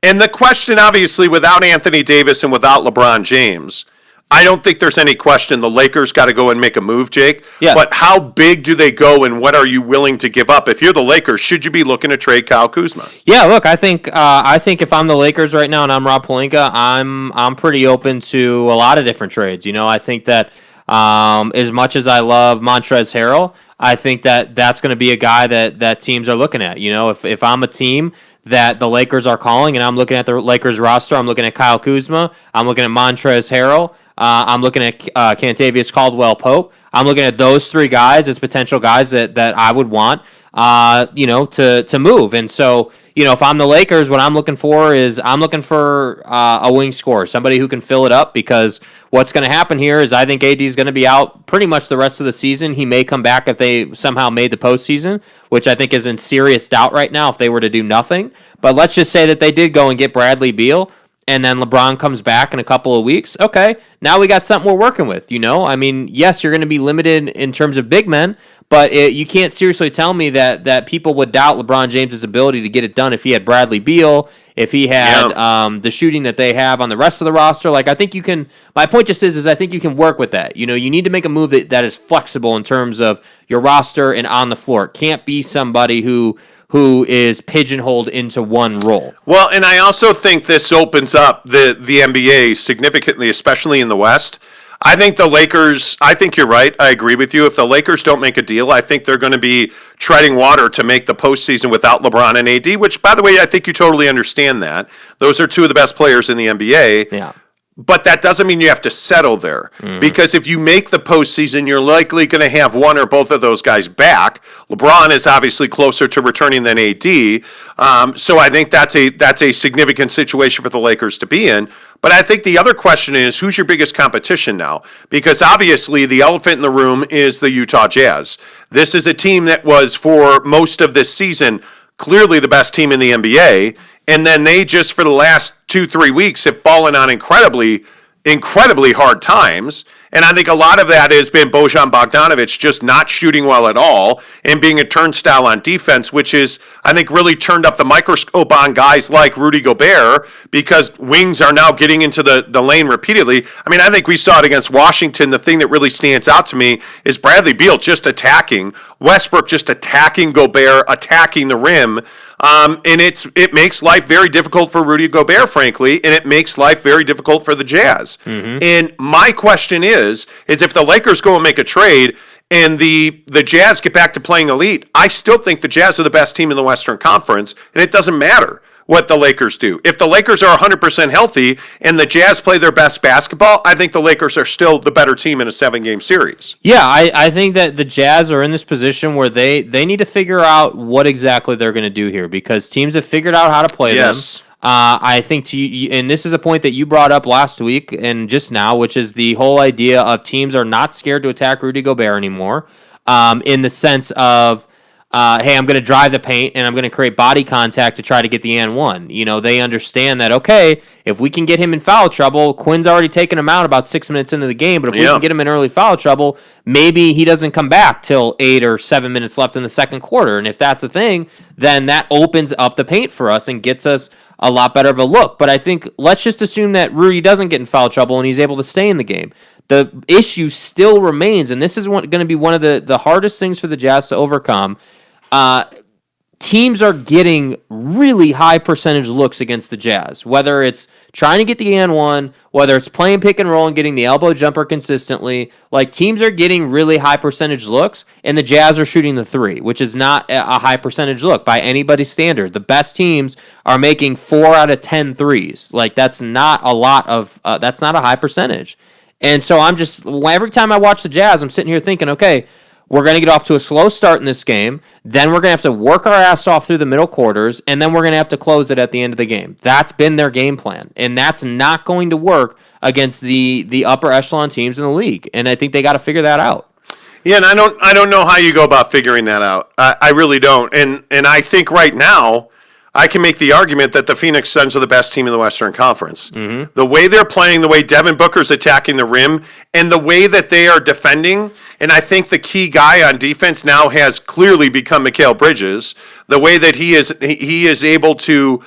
Speaker 1: And the question, obviously, without Anthony Davis and without LeBron James, I don't think there's any question the Lakers got to go and make a move, Jake.
Speaker 2: Yeah.
Speaker 1: But how big do they go, and what are you willing to give up? If you're the Lakers, should you be looking to trade Kyle Kuzma?
Speaker 2: Yeah, look, I think if I'm the Lakers right now and I'm Rob Pelinka, I'm pretty open to a lot of different trades. I think that as much as I love Montrezl Harrell, I think that that's going to be a guy that teams are looking at. If I'm a team that the Lakers are calling, and I'm looking at the Lakers roster, I'm looking at Kyle Kuzma, I'm looking at Montrezl Harrell, I'm looking at Kentavious Caldwell-Pope. I'm looking at those three guys as potential guys that I would want, to move. And so, if I'm the Lakers, what I'm looking for is a wing scorer, somebody who can fill it up, because what's going to happen here is I think AD is going to be out pretty much the rest of the season. He may come back if they somehow made the postseason, which I think is in serious doubt right now if they were to do nothing. But let's just say that they did go and get Bradley Beal, and then LeBron comes back in a couple of weeks. Okay, now we got something we're working with, I mean, yes, you're going to be limited in terms of big men, but you can't seriously tell me that people would doubt LeBron James' ability to get it done if he had Bradley Beal, if he had the shooting that they have on the rest of the roster. I think you can. My point just is I think you can work with that. You need to make a move that is flexible in terms of your roster and on the floor. It can't be somebody who is pigeonholed into one role.
Speaker 1: Well, and I also think this opens up the NBA significantly, especially in the West. I think the Lakers, I think you're right. I agree with you. If the Lakers don't make a deal, I think they're going to be treading water to make the postseason without LeBron and AD, which, by the way, I think you totally understand that. Those are two of the best players in the NBA.
Speaker 2: Yeah.
Speaker 1: But that doesn't mean you have to settle there. Mm-hmm. Because if you make the postseason, you're likely going to have one or both of those guys back. LeBron is obviously closer to returning than AD. So I think that's a significant situation for the Lakers to be in. But I think the other question is, who's your biggest competition now? Because obviously the elephant in the room is the Utah Jazz. This is a team that was, for most of this season, clearly the best team in the NBA. And then they just, for the last 2-3 weeks, have fallen on incredibly hard times. And I think a lot of that has been Bojan Bogdanovic just not shooting well at all and being a turnstile on defense, which is, I think, really turned up the microscope on guys like Rudy Gobert because wings are now getting into the lane repeatedly. I mean, I think we saw it against Washington. The thing that really stands out to me is Bradley Beal just attacking, Westbrook just attacking Gobert, attacking the rim. And it makes life very difficult for Rudy Gobert, frankly, and it makes life very difficult for the Jazz. And my question is if the Lakers go and make a trade and the Jazz get back to playing elite, I still think the Jazz are the best team in the Western Conference, and it doesn't matter what the Lakers do. If the Lakers are 100% healthy and the Jazz play their best basketball, I think the Lakers are still the better team in a 7-game series.
Speaker 2: Yeah, I think that the Jazz are in this position where they need to figure out what exactly they're going to do here because teams have figured out how to play them. I think and this is a point that you brought up last week and just now, which is the whole idea of teams are not scared to attack Rudy Gobert anymore in the sense of, hey, I'm going to drive the paint and I'm going to create body contact to try to get the and one. You know, they understand that, okay, if we can get him in foul trouble, Quinn's already taken him out about 6 minutes into the game, but if we can get him in early foul trouble, maybe he doesn't come back till 8 or 7 minutes left in the second quarter. And if that's a thing, then that opens up the paint for us and gets us a lot better of a look. But I think let's just assume that Rudy doesn't get in foul trouble and he's able to stay in the game. The issue still remains, and this is going to be one of the hardest things for the Jazz to overcome. Teams are getting really high percentage looks against the Jazz, whether it's trying to get the and one, whether it's playing pick and roll and getting the elbow jumper consistently. Like, teams are getting really high percentage looks, and the Jazz are shooting the three, which is not a high percentage look by anybody's standard. The best teams are making 4 out of 10 threes. Like, that's not a lot of, that's not a high percentage. And so every time I watch the Jazz, I'm sitting here thinking, okay, we're going to get off to a slow start in this game. Then we're going to have to work our ass off through the middle quarters, and then we're going to have to close it at the end of the game. That's been their game plan, and that's not going to work against the upper echelon teams in the league. And I think they got to figure that out.
Speaker 1: Yeah, and I don't know how you go about figuring that out. I really don't. And I think right now I can make the argument that the Phoenix Suns are the best team in the Western Conference. Mm-hmm. The way they're playing, the way Devin Booker's attacking the rim, and the way that they are defending, and I think the key guy on defense now has clearly become Mikal Bridges. The way that he is able to,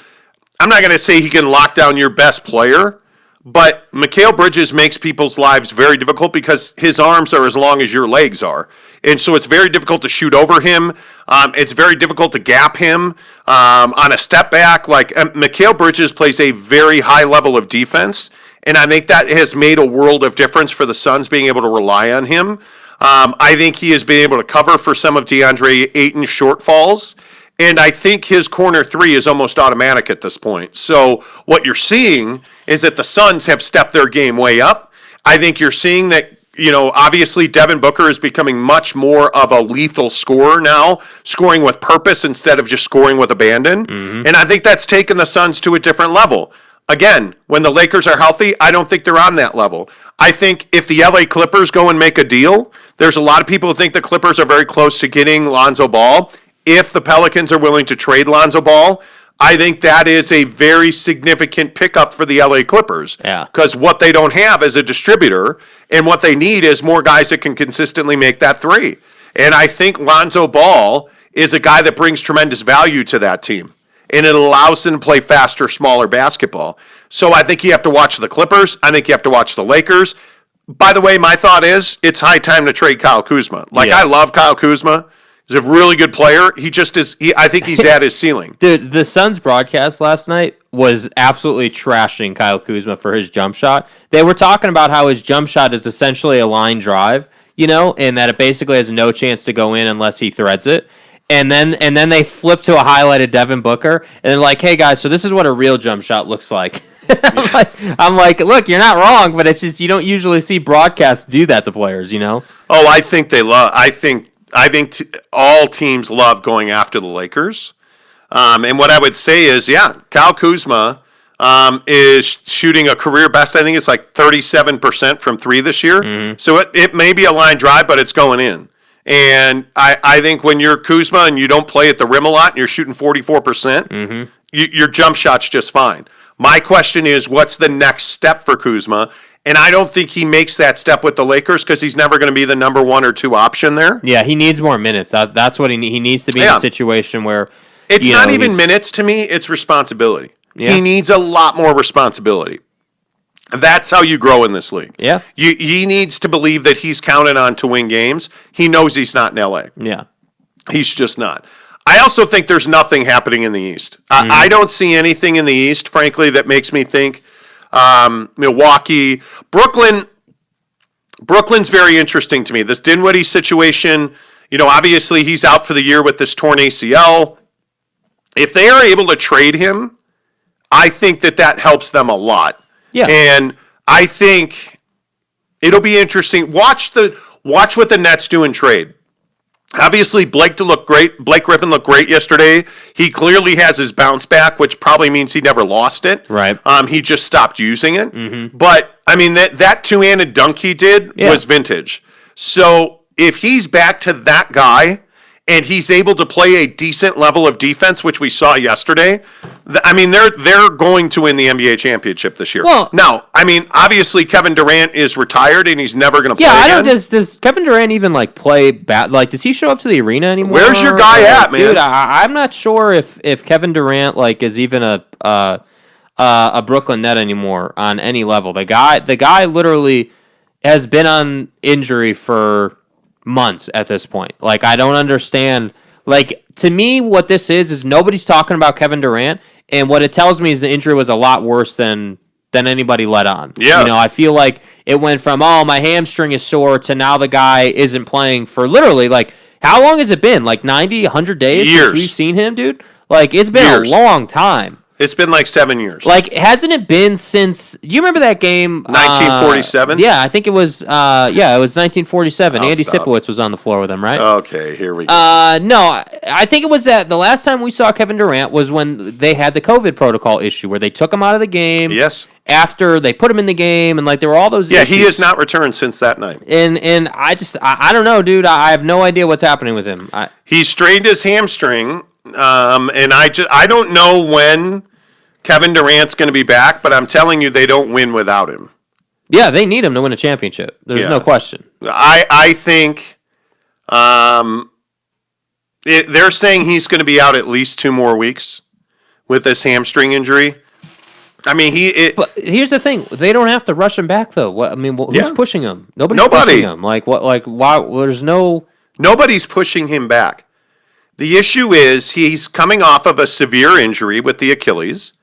Speaker 1: I'm not going to say he can lock down your best player, but Mikal Bridges makes people's lives very difficult because his arms are as long as your legs are. And so it's very difficult to shoot over him. It's very difficult to gap him on a step back. Like, Mikal Bridges plays a very high level of defense, and I think that has made a world of difference for the Suns being able to rely on him. I think he has been able to cover for some of DeAndre Ayton's shortfalls. And I think his corner three is almost automatic at this point. So what you're seeing is that the Suns have stepped their game way up. I think you're seeing that, obviously Devin Booker is becoming much more of a lethal scorer now, scoring with purpose instead of just scoring with abandon. Mm-hmm. And I think that's taken the Suns to a different level. Again, when the Lakers are healthy, I don't think they're on that level. I think if the LA Clippers go and make a deal, there's a lot of people who think the Clippers are very close to getting Lonzo Ball. If the Pelicans are willing to trade Lonzo Ball, I think that is a very significant pickup for the LA Clippers.
Speaker 2: Yeah.
Speaker 1: Because what they don't have is a distributor, and what they need is more guys that can consistently make that three. And I think Lonzo Ball is a guy that brings tremendous value to that team. And it allows them to play faster, smaller basketball. So I think you have to watch the Clippers. I think you have to watch the Lakers. By the way, my thought is it's high time to trade Kyle Kuzma. I love Kyle Kuzma. He's a really good player. He just is. I think he's at his ceiling.
Speaker 2: Dude, the Suns broadcast last night was absolutely trashing Kyle Kuzma for his jump shot. They were talking about how his jump shot is essentially a line drive, and that it basically has no chance to go in unless he threads it. And then they flip to a highlight of Devin Booker, and they're like, "Hey guys, so this is what a real jump shot looks like." I'm like, look, you're not wrong, but it's just you don't usually see broadcasts do that to players, Oh,
Speaker 1: I think they love. I think all teams love going after the Lakers. And what I would say is, Kyle Kuzma is shooting a career best. I think it's like 37% from three this year. Mm-hmm. So it may be a line drive, but it's going in. And I think when you're Kuzma and you don't play at the rim a lot and you're shooting 44%, mm-hmm. Your jump shot's just fine. My question is, what's the next step for Kuzma? And I don't think he makes that step with the Lakers because he's never going to be the number 1 or 2 option there.
Speaker 2: Yeah, he needs more minutes. That's what he needs. He needs to be in a situation where
Speaker 1: it's not even minutes to me; it's responsibility. Yeah. He needs a lot more responsibility. That's how you grow in this league.
Speaker 2: Yeah,
Speaker 1: he needs to believe that he's counted on to win games. He knows he's not in LA.
Speaker 2: Yeah,
Speaker 1: he's just not. I also think there's nothing happening in the East. I don't see anything in the East, frankly, that makes me think. Milwaukee, Brooklyn's very interesting to me. This Dinwiddie situation, obviously he's out for the year with this torn ACL. If they are able to trade him, I think that helps them a lot.
Speaker 2: Yeah.
Speaker 1: And I think it'll be interesting. Watch what the Nets do in trade. Obviously, Blake Griffin looked great yesterday. He clearly has his bounce back, which probably means he never lost it.
Speaker 2: Right.
Speaker 1: He just stopped using it. Mm-hmm. But, that two-handed dunk he did was vintage. So, if he's back to that guy and he's able to play a decent level of defense, which we saw yesterday, they're going to win the NBA championship this year.
Speaker 2: Well,
Speaker 1: now, obviously Kevin Durant is retired and he's never going to play again.
Speaker 2: Does Kevin Durant even play does he show up to the arena anymore?
Speaker 1: Where's your guy at, man?
Speaker 2: Dude, I'm not sure if Kevin Durant is even a Brooklyn Net anymore on any level. The guy literally has been on injury for months at this point. I don't understand. To me, what this is nobody's talking about Kevin Durant, and what it tells me is the injury was a lot worse than anybody let on.
Speaker 1: Yeah.
Speaker 2: I feel like it went from, my hamstring is sore, to now the guy isn't playing for literally, how long has it been? 90, 100 days
Speaker 1: Years.
Speaker 2: since we've seen him, dude? It's been a long time.
Speaker 1: It's been 7 years.
Speaker 2: Hasn't it been since? Do you remember that game?
Speaker 1: 1947?
Speaker 2: Yeah, I think it was. It was 1947. Andy Sipowicz was on the floor with him, right?
Speaker 1: Okay, here we go.
Speaker 2: No, I think it was that the last time we saw Kevin Durant was when they had the COVID protocol issue where they took him out of the game.
Speaker 1: Yes.
Speaker 2: After they put him in the game, and there were all those.
Speaker 1: Yeah, he has not returned since that night.
Speaker 2: And I don't know, dude. I have no idea what's happening with him.
Speaker 1: He strained his hamstring. And I don't know when Kevin Durant's going to be back, but I'm telling you, they don't win without him.
Speaker 2: Yeah, they need him to win a championship. There's no question.
Speaker 1: I think they're saying he's going to be out at least 2 more weeks with this hamstring injury.
Speaker 2: But here's the thing: they don't have to rush him back, though. Who's pushing him? Nobody's pushing him. Why? There's no.
Speaker 1: Nobody's pushing him back. The issue is he's coming off of a severe injury with the Achilles,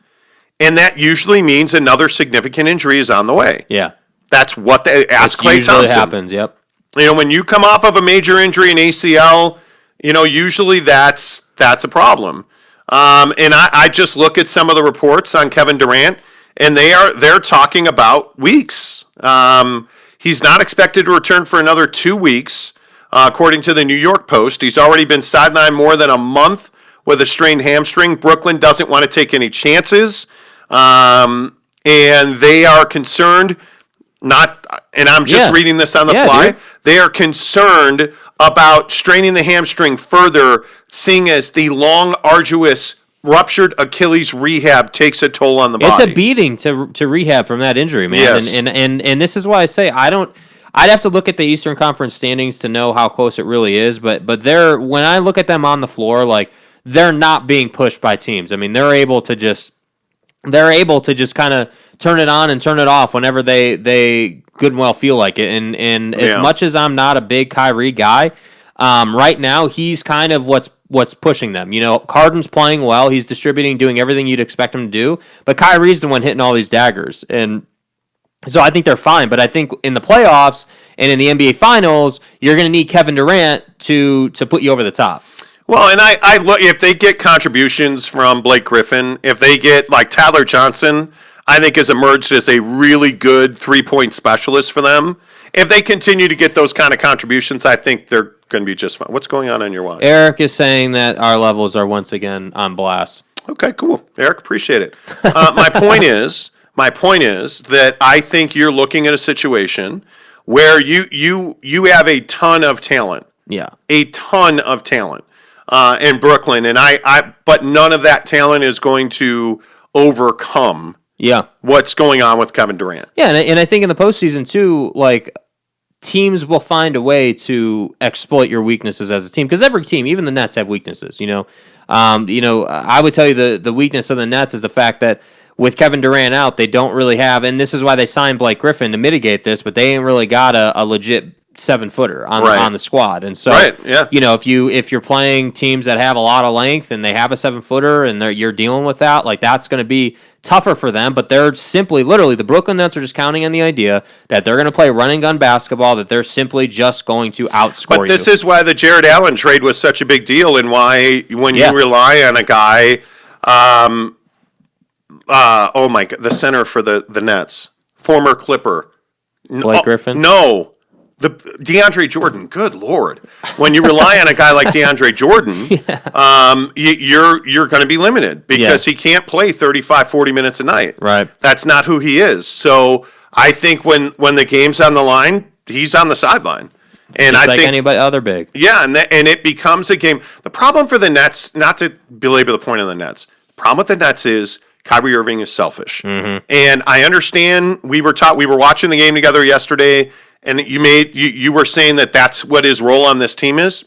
Speaker 1: and that usually means another significant injury is on the way.
Speaker 2: Yeah.
Speaker 1: That's what they ask Klay Thompson.
Speaker 2: Happens, yep.
Speaker 1: When you come off of a major injury, an ACL, usually that's a problem. And I just look at some of the reports on Kevin Durant, and they're talking about weeks. He's not expected to return for another 2 weeks. According to the New York Post, he's already been sidelined more than a month with a strained hamstring. Brooklyn doesn't want to take any chances, and they are concerned. And I'm just reading this on the fly. Dude. They are concerned about straining the hamstring further, seeing as the long, arduous ruptured Achilles rehab takes a toll on the body.
Speaker 2: It's a beating to rehab from that injury, man.
Speaker 1: Yes.
Speaker 2: And this is why I say I'd have to look at the Eastern Conference standings to know how close it really is, but when I look at them on the floor, they're not being pushed by teams. They're able to just kind of turn it on and turn it off whenever they good and well feel like it. And as much as I'm not a big Kyrie guy, right now he's kind of what's pushing them. Harden's playing well, he's distributing, doing everything you'd expect him to do, but Kyrie's the one hitting all these daggers. And so I think they're fine, but I think in the playoffs and in the NBA Finals, you're going to need Kevin Durant to put you over the top.
Speaker 1: Well, and I look, if they get contributions from Blake Griffin, if they get Tyler Johnson, I think has emerged as a really good 3-point specialist for them. If they continue to get those kind of contributions, I think they're going to be just fine. What's going on your watch?
Speaker 2: Eric is saying that our levels are once again on blast.
Speaker 1: Okay, cool. Eric, appreciate it. My point is that I think you're looking at a situation where you have a ton of talent.
Speaker 2: Yeah.
Speaker 1: A ton of talent in Brooklyn, and but none of that talent is going to overcome
Speaker 2: Yeah.
Speaker 1: what's going on with Kevin Durant.
Speaker 2: Yeah, and I think in the postseason, too, like, teams will find a way to exploit your weaknesses as a team, because every team, even the Nets, have weaknesses. I would tell you the weakness of the Nets is the fact that with Kevin Durant out, they don't really have, and this is why they signed Blake Griffin to mitigate this, but they ain't really got a legit 7-footer on the squad. And so, if you're playing teams that have a lot of length and they have a 7-footer and you're dealing with that, like, that's going to be tougher for them. But they're simply, literally, the Brooklyn Nets are just counting on the idea that they're going to play run and gun basketball, that they're simply just going to outscore you.
Speaker 1: But this is why the Jared Allen trade was such a big deal, and why when you rely on a guy, oh my God, the center for the Nets, former Clipper,
Speaker 2: Blake Griffin?
Speaker 1: No. The DeAndre Jordan, good Lord. When you rely on a guy like DeAndre Jordan, you're going to be limited because he can't play 35, 40 minutes a night.
Speaker 2: Right.
Speaker 1: That's not who he is. So I think when the game's on the line, he's on the sideline. And
Speaker 2: just
Speaker 1: I
Speaker 2: like
Speaker 1: think
Speaker 2: anybody other big.
Speaker 1: Yeah, and it becomes a game. The problem for the Nets, not to belabor the point of the Nets, the problem with the Nets is Kyrie Irving is selfish.
Speaker 2: Mm-hmm.
Speaker 1: And I understand we were watching the game together yesterday, and you were saying that that's what his role on this team is.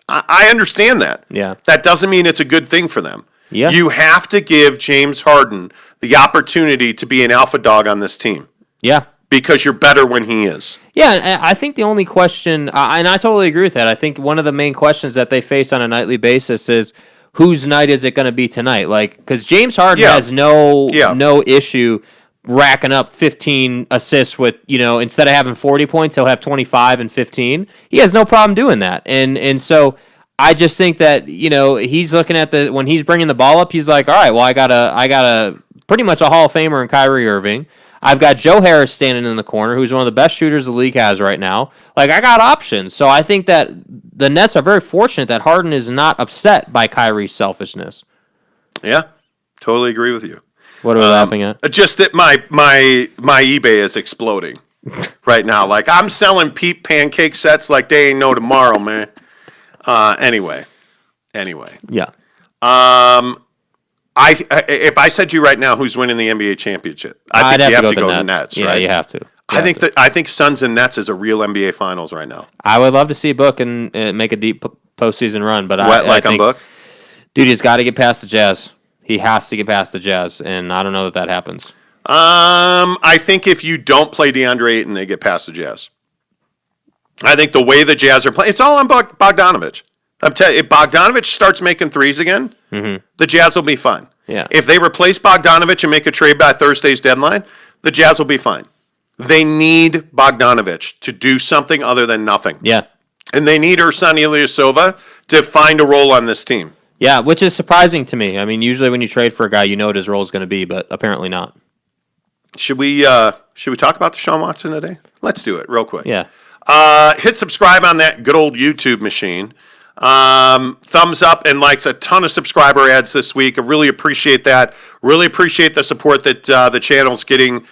Speaker 1: I understand that.
Speaker 2: Yeah.
Speaker 1: That doesn't mean it's a good thing for them.
Speaker 2: Yeah.
Speaker 1: You have to give James Harden the opportunity to be an alpha dog on this team.
Speaker 2: Yeah.
Speaker 1: Because you're better when he is.
Speaker 2: Yeah, I think the only question, and I totally agree with that, I think one of the main questions that they face on a nightly basis is, whose night is it going to be tonight? Like, because James Harden has no issue racking up 15 assists with, instead of having 40 points, he'll have 25 and 15. He has no problem doing that. And so I just think that, he's looking at when he's bringing the ball up, he's like, all right, well, I got a pretty much a Hall of Famer in Kyrie Irving. I've got Joe Harris standing in the corner, who's one of the best shooters the league has right now. Like, I got options. So I think that the Nets are very fortunate that Harden is not upset by Kyrie's selfishness.
Speaker 1: Yeah, totally agree with you.
Speaker 2: What are we laughing at?
Speaker 1: Just that my eBay is exploding right now. Like, I'm selling Pete pancake sets like they ain't no tomorrow, man. Anyway.
Speaker 2: Yeah.
Speaker 1: If I said to you right now who's winning the NBA championship, I think you have to go to the Nets, right?
Speaker 2: Yeah, you have to.
Speaker 1: I think Suns and Nets is a real NBA Finals right now.
Speaker 2: I would love to see Book and make a deep postseason run, but I think
Speaker 1: Book?
Speaker 2: Dude, he's got to get past the Jazz. He has to get past the Jazz, and I don't know that happens.
Speaker 1: I think if you don't play DeAndre Ayton, they get past the Jazz. I think the way the Jazz are playing, it's all on Bogdanovich. I'm telling you, if Bogdanovich starts making threes again, the Jazz will be fine.
Speaker 2: Yeah.
Speaker 1: If they replace Bogdanovich and make a trade by Thursday's deadline, the Jazz will be fine. They need Bogdanovich to do something other than nothing.
Speaker 2: Yeah.
Speaker 1: And they need Ersan Ilyasova to find a role on this team.
Speaker 2: Yeah, which is surprising to me. I mean, usually when you trade for a guy, you know what his role is going to be, but apparently not.
Speaker 1: Should we talk about DeShaun Watson today? Let's do it real quick.
Speaker 2: Yeah.
Speaker 1: Hit subscribe on that good old YouTube machine. Thumbs up and likes, a ton of subscriber ads this week. I really appreciate that. Really appreciate the support that the channel's getting.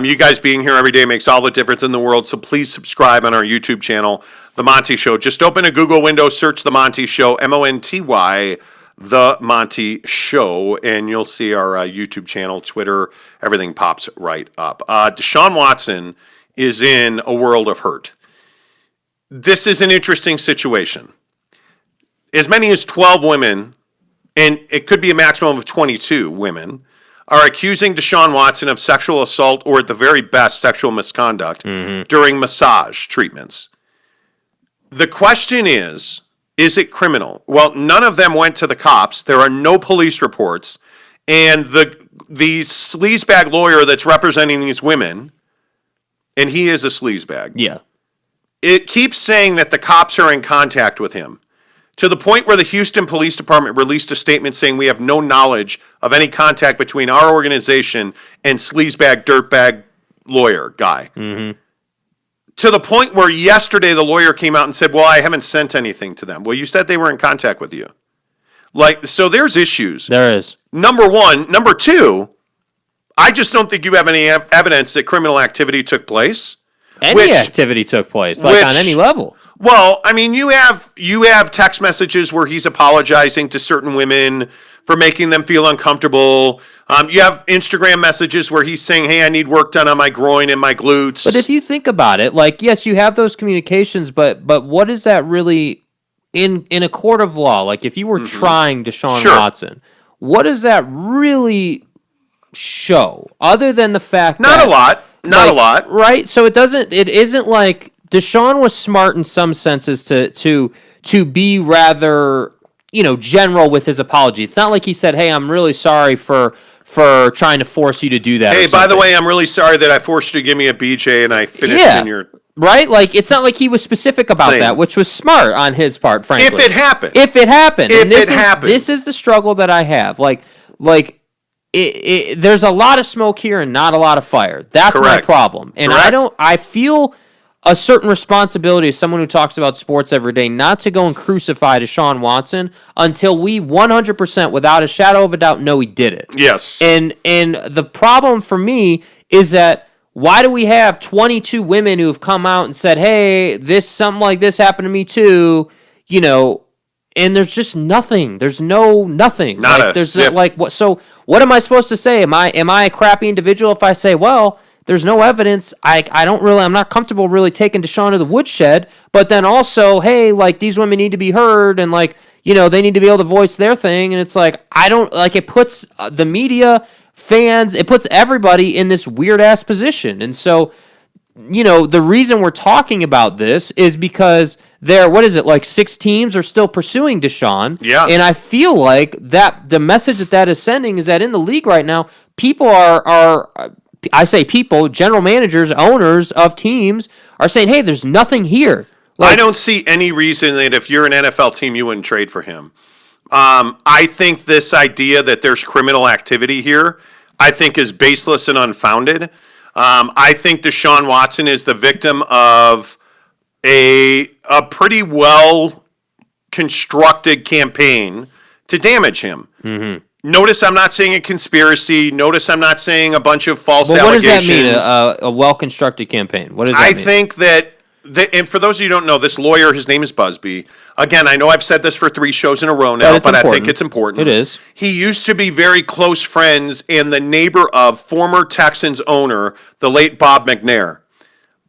Speaker 1: You guys being here every day makes all the difference in the world, so please subscribe on our YouTube channel, The Monty Show. Just open a Google window, search The Monty Show, MONTY, The Monty Show, and you'll see our YouTube channel, Twitter, everything pops right up. DeShaun Watson is in a world of hurt. This is an interesting situation. As many as 12 women, and it could be a maximum of 22 women, are accusing DeShaun Watson of sexual assault or, at the very best, sexual misconduct during massage treatments. The question is it criminal? Well, none of them went to the cops. There are no police reports. And the sleazebag lawyer that's representing these women, and he is a sleazebag.
Speaker 2: Yeah.
Speaker 1: It keeps saying that the cops are in contact with him, to the point where the Houston Police Department released a statement saying we have no knowledge of any contact between our organization and sleazebag, dirtbag lawyer guy. Mm-hmm. To the point where yesterday the lawyer came out and said, well, I haven't sent anything to them. Well, you said they were in contact with you. So there's issues.
Speaker 2: There is.
Speaker 1: Number one. Number two, I just don't think you have any evidence that criminal activity took place.
Speaker 2: Any activity took place, on any level.
Speaker 1: Well, I mean, you have text messages where he's apologizing to certain women for making them feel uncomfortable. You have Instagram messages where he's saying, "Hey, I need work done on my groin and my glutes."
Speaker 2: But if you think about it, like, yes, you have those communications, but what is that really in a court of law? Like, if you were trying DeShaun Watson, what does that really show other than the fact
Speaker 1: not
Speaker 2: that,
Speaker 1: a lot, not a lot,
Speaker 2: right? So it isn't like DeShaun was smart in some senses to be rather, general with his apology. It's not like he said, "Hey, I'm really sorry for trying to force you to do that."
Speaker 1: Hey, by the way, I'm really sorry that I forced you to give me a BJ and I finished in your...
Speaker 2: Right? Like, it's not like he was specific about that, which was smart on his part, frankly.
Speaker 1: If it happened.
Speaker 2: This is the struggle that I have. There's a lot of smoke here and not a lot of fire. That's my problem. And I feel a certain responsibility as someone who talks about sports every day not to go and crucify DeShaun Watson until we 100%, without a shadow of a doubt, know he did it.
Speaker 1: Yes.
Speaker 2: And the problem for me is that why do we have 22 women who have come out and said, "Hey, something like this happened to me too," and there's just nothing. There's nothing. What? So what am I supposed to say? Am I a crappy individual if I say, well, there's no evidence. I'm not comfortable really taking DeShaun to the woodshed, but then also, hey, like, these women need to be heard and, like, they need to be able to voice their thing. And it's like, it puts the media, fans, it puts everybody in this weird ass position. And so, the reason we're talking about this is because like 6 teams are still pursuing DeShaun.
Speaker 1: Yeah.
Speaker 2: And I feel like that the message that is sending is that in the league right now, people are I say people, general managers, owners of teams are saying, "Hey, there's nothing here."
Speaker 1: I don't see any reason that if you're an NFL team, you wouldn't trade for him. I think this idea that there's criminal activity here, I think is baseless and unfounded. I think DeShaun Watson is the victim of a pretty well constructed campaign to damage him. Mm-hmm. Notice I'm not saying a conspiracy. Notice I'm not saying a bunch of false allegations.
Speaker 2: What does that mean, a well-constructed campaign? What does that mean?
Speaker 1: I think that, and for those of you who don't know, this lawyer, his name is Busby. Again, I know I've said this for 3 shows in a row now, but I think it's important.
Speaker 2: It is.
Speaker 1: He used to be very close friends and the neighbor of former Texans owner, the late Bob McNair.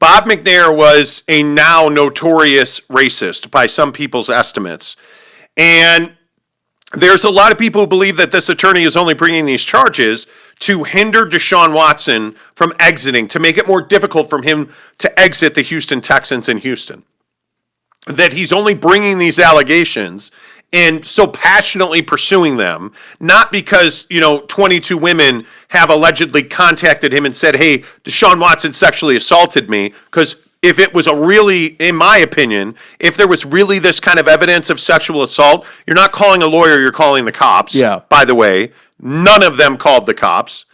Speaker 1: Bob McNair was a now notorious racist by some people's estimates. And there's a lot of people who believe that this attorney is only bringing these charges to hinder DeShaun Watson from exiting, to make it more difficult for him to exit the Houston Texans in Houston. That he's only bringing these allegations and so passionately pursuing them, not because, 22 women have allegedly contacted him and said, "Hey, DeShaun Watson sexually assaulted me," because if it was in my opinion, if there was really this kind of evidence of sexual assault, you're not calling a lawyer, you're calling the cops.
Speaker 2: Yeah.
Speaker 1: By the way, none of them called the cops.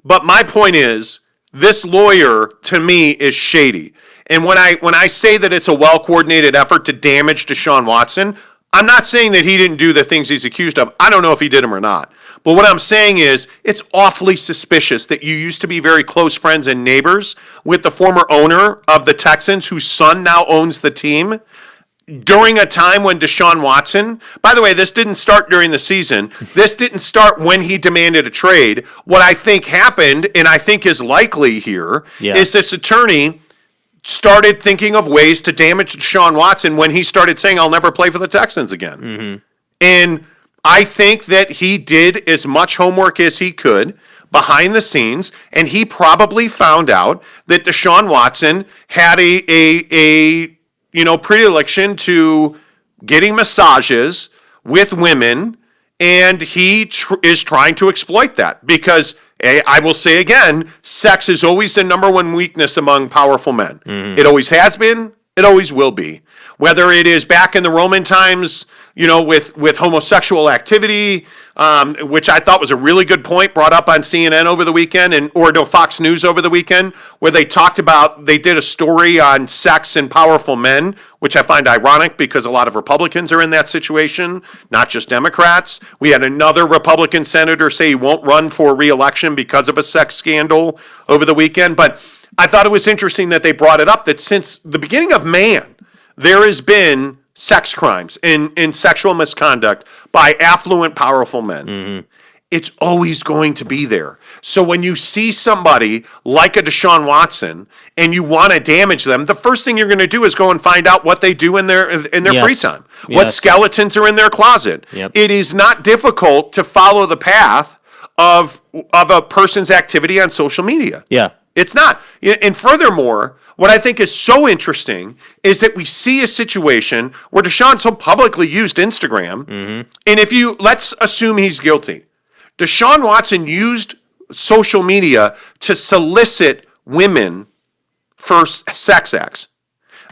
Speaker 1: But my point is, this lawyer, to me, is shady. And when I say that it's a well-coordinated effort to damage DeShaun Watson, I'm not saying that he didn't do the things he's accused of. I don't know if he did them or not. But what I'm saying is, it's awfully suspicious that you used to be very close friends and neighbors with the former owner of the Texans, whose son now owns the team, during a time when DeShaun Watson, by the way, this didn't start during the season. This didn't start when he demanded a trade. What I think happened, and I think is likely here, is this attorney started thinking of ways to damage DeShaun Watson when he started saying, "I'll never play for the Texans again." Mm-hmm. And I think that he did as much homework as he could behind the scenes, and he probably found out that DeShaun Watson had a predilection to getting massages with women, and he is trying to exploit that because, I will say again, sex is always the number one weakness among powerful men. Mm-hmm. It always has been. It always will be. Whether it is back in the Roman times, with homosexual activity, which I thought was a really good point brought up on CNN over the weekend or Fox News over the weekend, where they did a story on sex and powerful men, which I find ironic because a lot of Republicans are in that situation, not just Democrats. We had another Republican senator say he won't run for re-election because of a sex scandal over the weekend. But I thought it was interesting that they brought it up that since the beginning of man, there has been sex crimes and sexual misconduct by affluent, powerful men. It's always going to be there. So when you see somebody like a DeShaun Watson and you want to damage them, the first thing you're going to do is go and find out what they do in their free time, what skeletons are in their closet.
Speaker 2: Yep.
Speaker 1: It is not difficult to follow the path of a person's activity on social media.
Speaker 2: Yeah.
Speaker 1: It's not. And furthermore, what I think is so interesting is that we see a situation where DeShaun so publicly used Instagram, and let's assume he's guilty. DeShaun Watson used social media to solicit women for sex acts.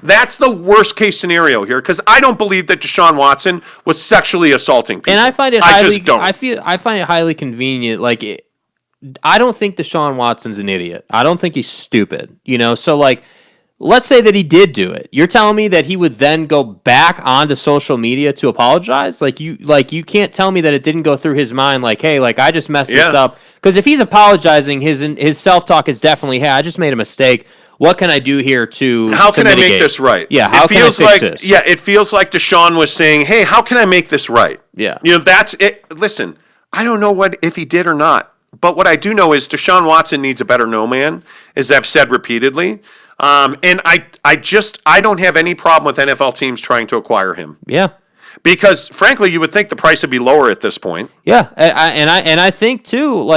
Speaker 1: That's the worst case scenario here, because I don't believe that DeShaun Watson was sexually assaulting people.
Speaker 2: And I find it
Speaker 1: I just don't.
Speaker 2: I find it highly convenient. I don't think DeShaun Watson's an idiot. I don't think he's stupid. So let's say that he did do it. You're telling me that he would then go back onto social media to apologize? You can't tell me that it didn't go through his mind hey, I just messed this up. Because if he's apologizing, his self-talk is definitely, hey, I just made a mistake. What can I do here to
Speaker 1: How can
Speaker 2: mitigate?
Speaker 1: I make this right?
Speaker 2: Yeah, how can I fix this?
Speaker 1: Yeah, it feels like DeShaun was saying, hey, how can I make this right?
Speaker 2: Yeah.
Speaker 1: That's it. Listen, I don't know if he did or not. But what I do know is DeShaun Watson needs a better no man, as I've said repeatedly. And I don't have any problem with NFL teams trying to acquire him.
Speaker 2: Yeah.
Speaker 1: Because, frankly, you would think the price would be lower at this point.
Speaker 2: Yeah, and I think, too,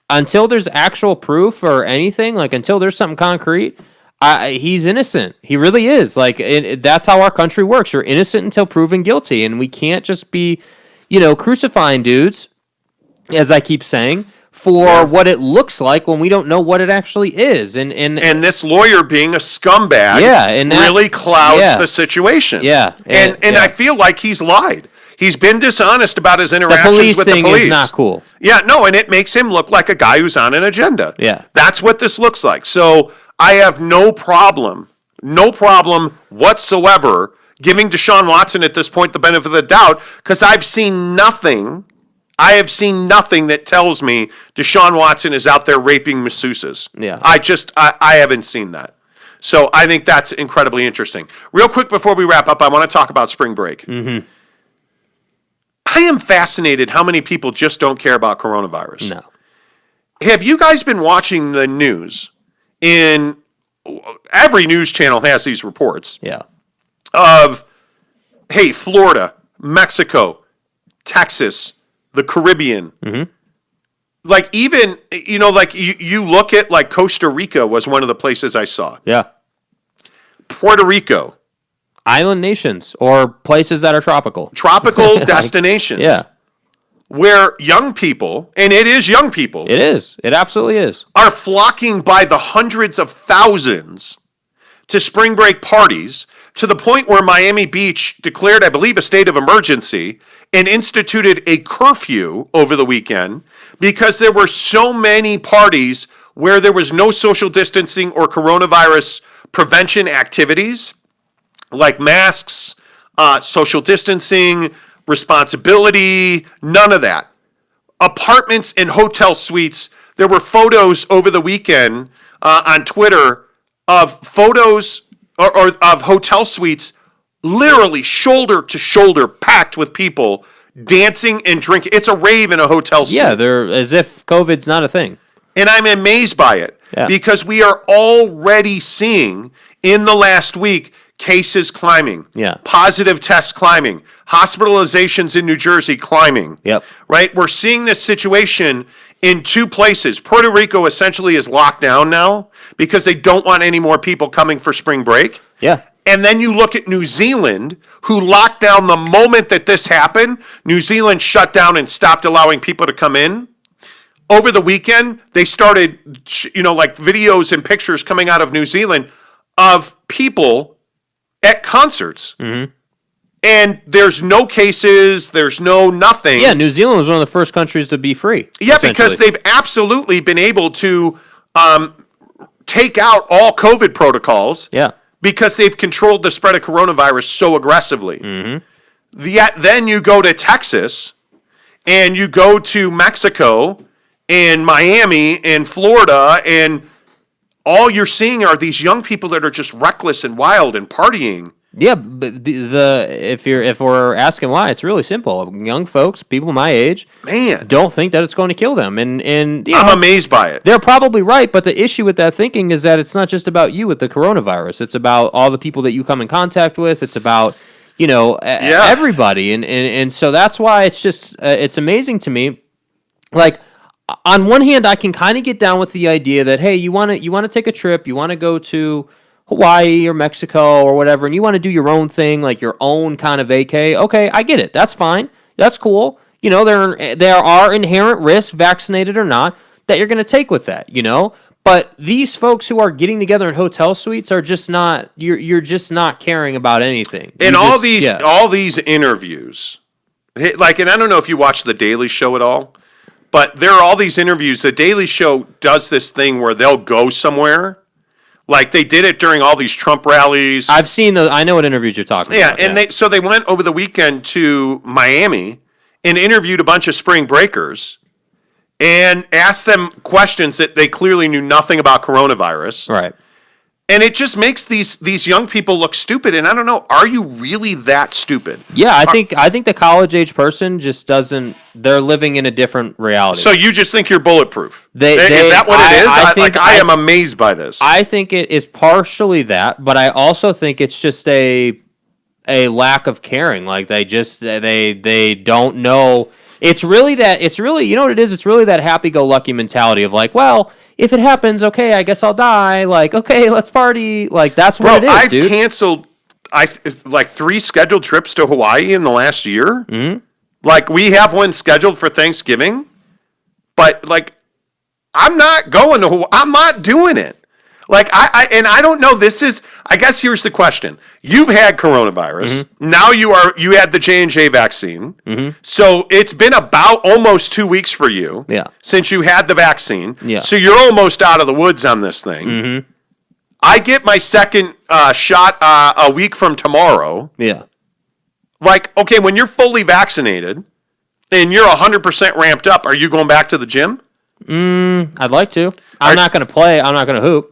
Speaker 2: until there's actual proof or anything, until there's something concrete, he's innocent. He really is. That's how our country works. You're innocent until proven guilty, and we can't just be, crucifying dudes, as I keep saying, for what it looks like when we don't know what it actually is. And
Speaker 1: this lawyer being a scumbag really clouds the situation.
Speaker 2: Yeah.
Speaker 1: And I feel like he's lied. He's been dishonest about his interactions with the police.
Speaker 2: The police thing is not cool.
Speaker 1: Yeah, no, and it makes him look like a guy who's on an agenda.
Speaker 2: Yeah.
Speaker 1: That's what this looks like. So I have no problem whatsoever giving DeShaun Watson at this point the benefit of the doubt, because I have seen nothing that tells me DeShaun Watson is out there raping masseuses.
Speaker 2: Yeah.
Speaker 1: I haven't seen that. So I think that's incredibly interesting. Real quick before we wrap up, I want to talk about spring break.
Speaker 2: Mm-hmm.
Speaker 1: I am fascinated how many people just don't care about coronavirus.
Speaker 2: No.
Speaker 1: Have you guys been watching the news? Every news channel has these reports.
Speaker 2: Yeah.
Speaker 1: Of, hey, Florida, Mexico, Texas, the Caribbean.
Speaker 2: Mm-hmm.
Speaker 1: You look at Costa Rica was one of the places I saw.
Speaker 2: Yeah.
Speaker 1: Puerto Rico.
Speaker 2: Island nations or places that are tropical.
Speaker 1: Tropical destinations.
Speaker 2: Yeah.
Speaker 1: Where young people, and it is young people.
Speaker 2: It is. It absolutely is.
Speaker 1: Are flocking by the hundreds of thousands to spring break parties, to the point where Miami Beach declared, I believe, a state of emergency and instituted a curfew over the weekend because there were so many parties where there was no social distancing or coronavirus prevention activities like masks, social distancing, responsibility, none of that. Apartments and hotel suites. There were photos over the weekend on Twitter of photos or of hotel suites literally shoulder to shoulder packed with people dancing and drinking. It's a rave in a hotel suite.
Speaker 2: Yeah, they're as if COVID's not a thing.
Speaker 1: And I'm amazed by it because we are already seeing in the last week cases climbing, positive tests climbing, hospitalizations in New Jersey climbing.
Speaker 2: Yep.
Speaker 1: Right? We're seeing this situation in two places. Puerto Rico essentially is locked down now because they don't want any more people coming for spring break.
Speaker 2: Yeah.
Speaker 1: And then you look at New Zealand, who locked down the moment that this happened. New Zealand shut down and stopped allowing people to come in. Over the weekend, they started, videos and pictures coming out of New Zealand of people at concerts.
Speaker 2: Mm-hmm.
Speaker 1: And there's no cases, there's no nothing.
Speaker 2: Yeah, New Zealand was one of the first countries to be free.
Speaker 1: Yeah, because they've absolutely been able to take out all COVID protocols.
Speaker 2: Yeah.
Speaker 1: Because they've controlled the spread of coronavirus so aggressively.
Speaker 2: Mm-hmm.
Speaker 1: Yet then you go to Texas and you go to Mexico and Miami and Florida, and all you're seeing are these young people that are just reckless and wild and partying.
Speaker 2: Yeah, but if we're asking why, it's really simple. Young folks, people my age,
Speaker 1: Man,
Speaker 2: don't think that it's going to kill them, and you
Speaker 1: I'm
Speaker 2: know,
Speaker 1: amazed by it.
Speaker 2: they're probably right. But the issue with that thinking is that it's not just about you with the coronavirus. It's about all the people that you come in contact with. It's about everybody, and so that's why it's just it's amazing to me. Like, on one hand, I can kind of get down with the idea that, hey, you want to take a trip, you want to go to Hawaii or Mexico or whatever, and you want to do your own thing, like your own kind of vacay. Okay, I get it. That's fine. That's cool. You know, there are inherent risks, vaccinated or not, that you're going to take with that, you know? But these folks who are getting together in hotel suites are just not, you're just not caring about anything.
Speaker 1: And all these interviews, like, and I don't know if you watch The Daily Show at all, but there are all these interviews. The Daily Show does this thing where they'll go somewhere. Like, they did it during all these Trump rallies.
Speaker 2: I've seen I know what interviews you're talking about.
Speaker 1: Yeah, and they went over the weekend to Miami and interviewed a bunch of spring breakers and asked them questions that they clearly knew nothing about coronavirus.
Speaker 2: Right.
Speaker 1: And it just makes these young people look stupid. And I don't know, are you really that stupid?
Speaker 2: Yeah, I think the college age person just doesn't. They're living in a different reality.
Speaker 1: So you just think you're bulletproof? Is that what it is? I am amazed by this.
Speaker 2: I think it is partially that, but I also think it's just a lack of caring. Like, they don't know. It's really you know what it is? It's really that happy-go-lucky mentality of like, well, if it happens, okay, I guess I'll die. Like, okay, let's party. Like, that's what it is, dude.
Speaker 1: I've canceled like 3 scheduled trips to Hawaii in the last year. Mm-hmm. Like, we have one scheduled for Thanksgiving, but like, I'm not going to Hawaii. I'm not doing it. Like, I don't know. I guess here's the question. You've had coronavirus. Mm-hmm. Now you had the J&J vaccine. Mm-hmm. So it's been about almost 2 weeks for you since you had the vaccine. Yeah. So you're almost out of the woods on this thing. Mm-hmm. I get my second shot a week from tomorrow. Yeah. Like, okay, when you're fully vaccinated and you're 100% ramped up, are you going back to the gym?
Speaker 2: I'd like to. I'm not going to play. I'm not going to hoop.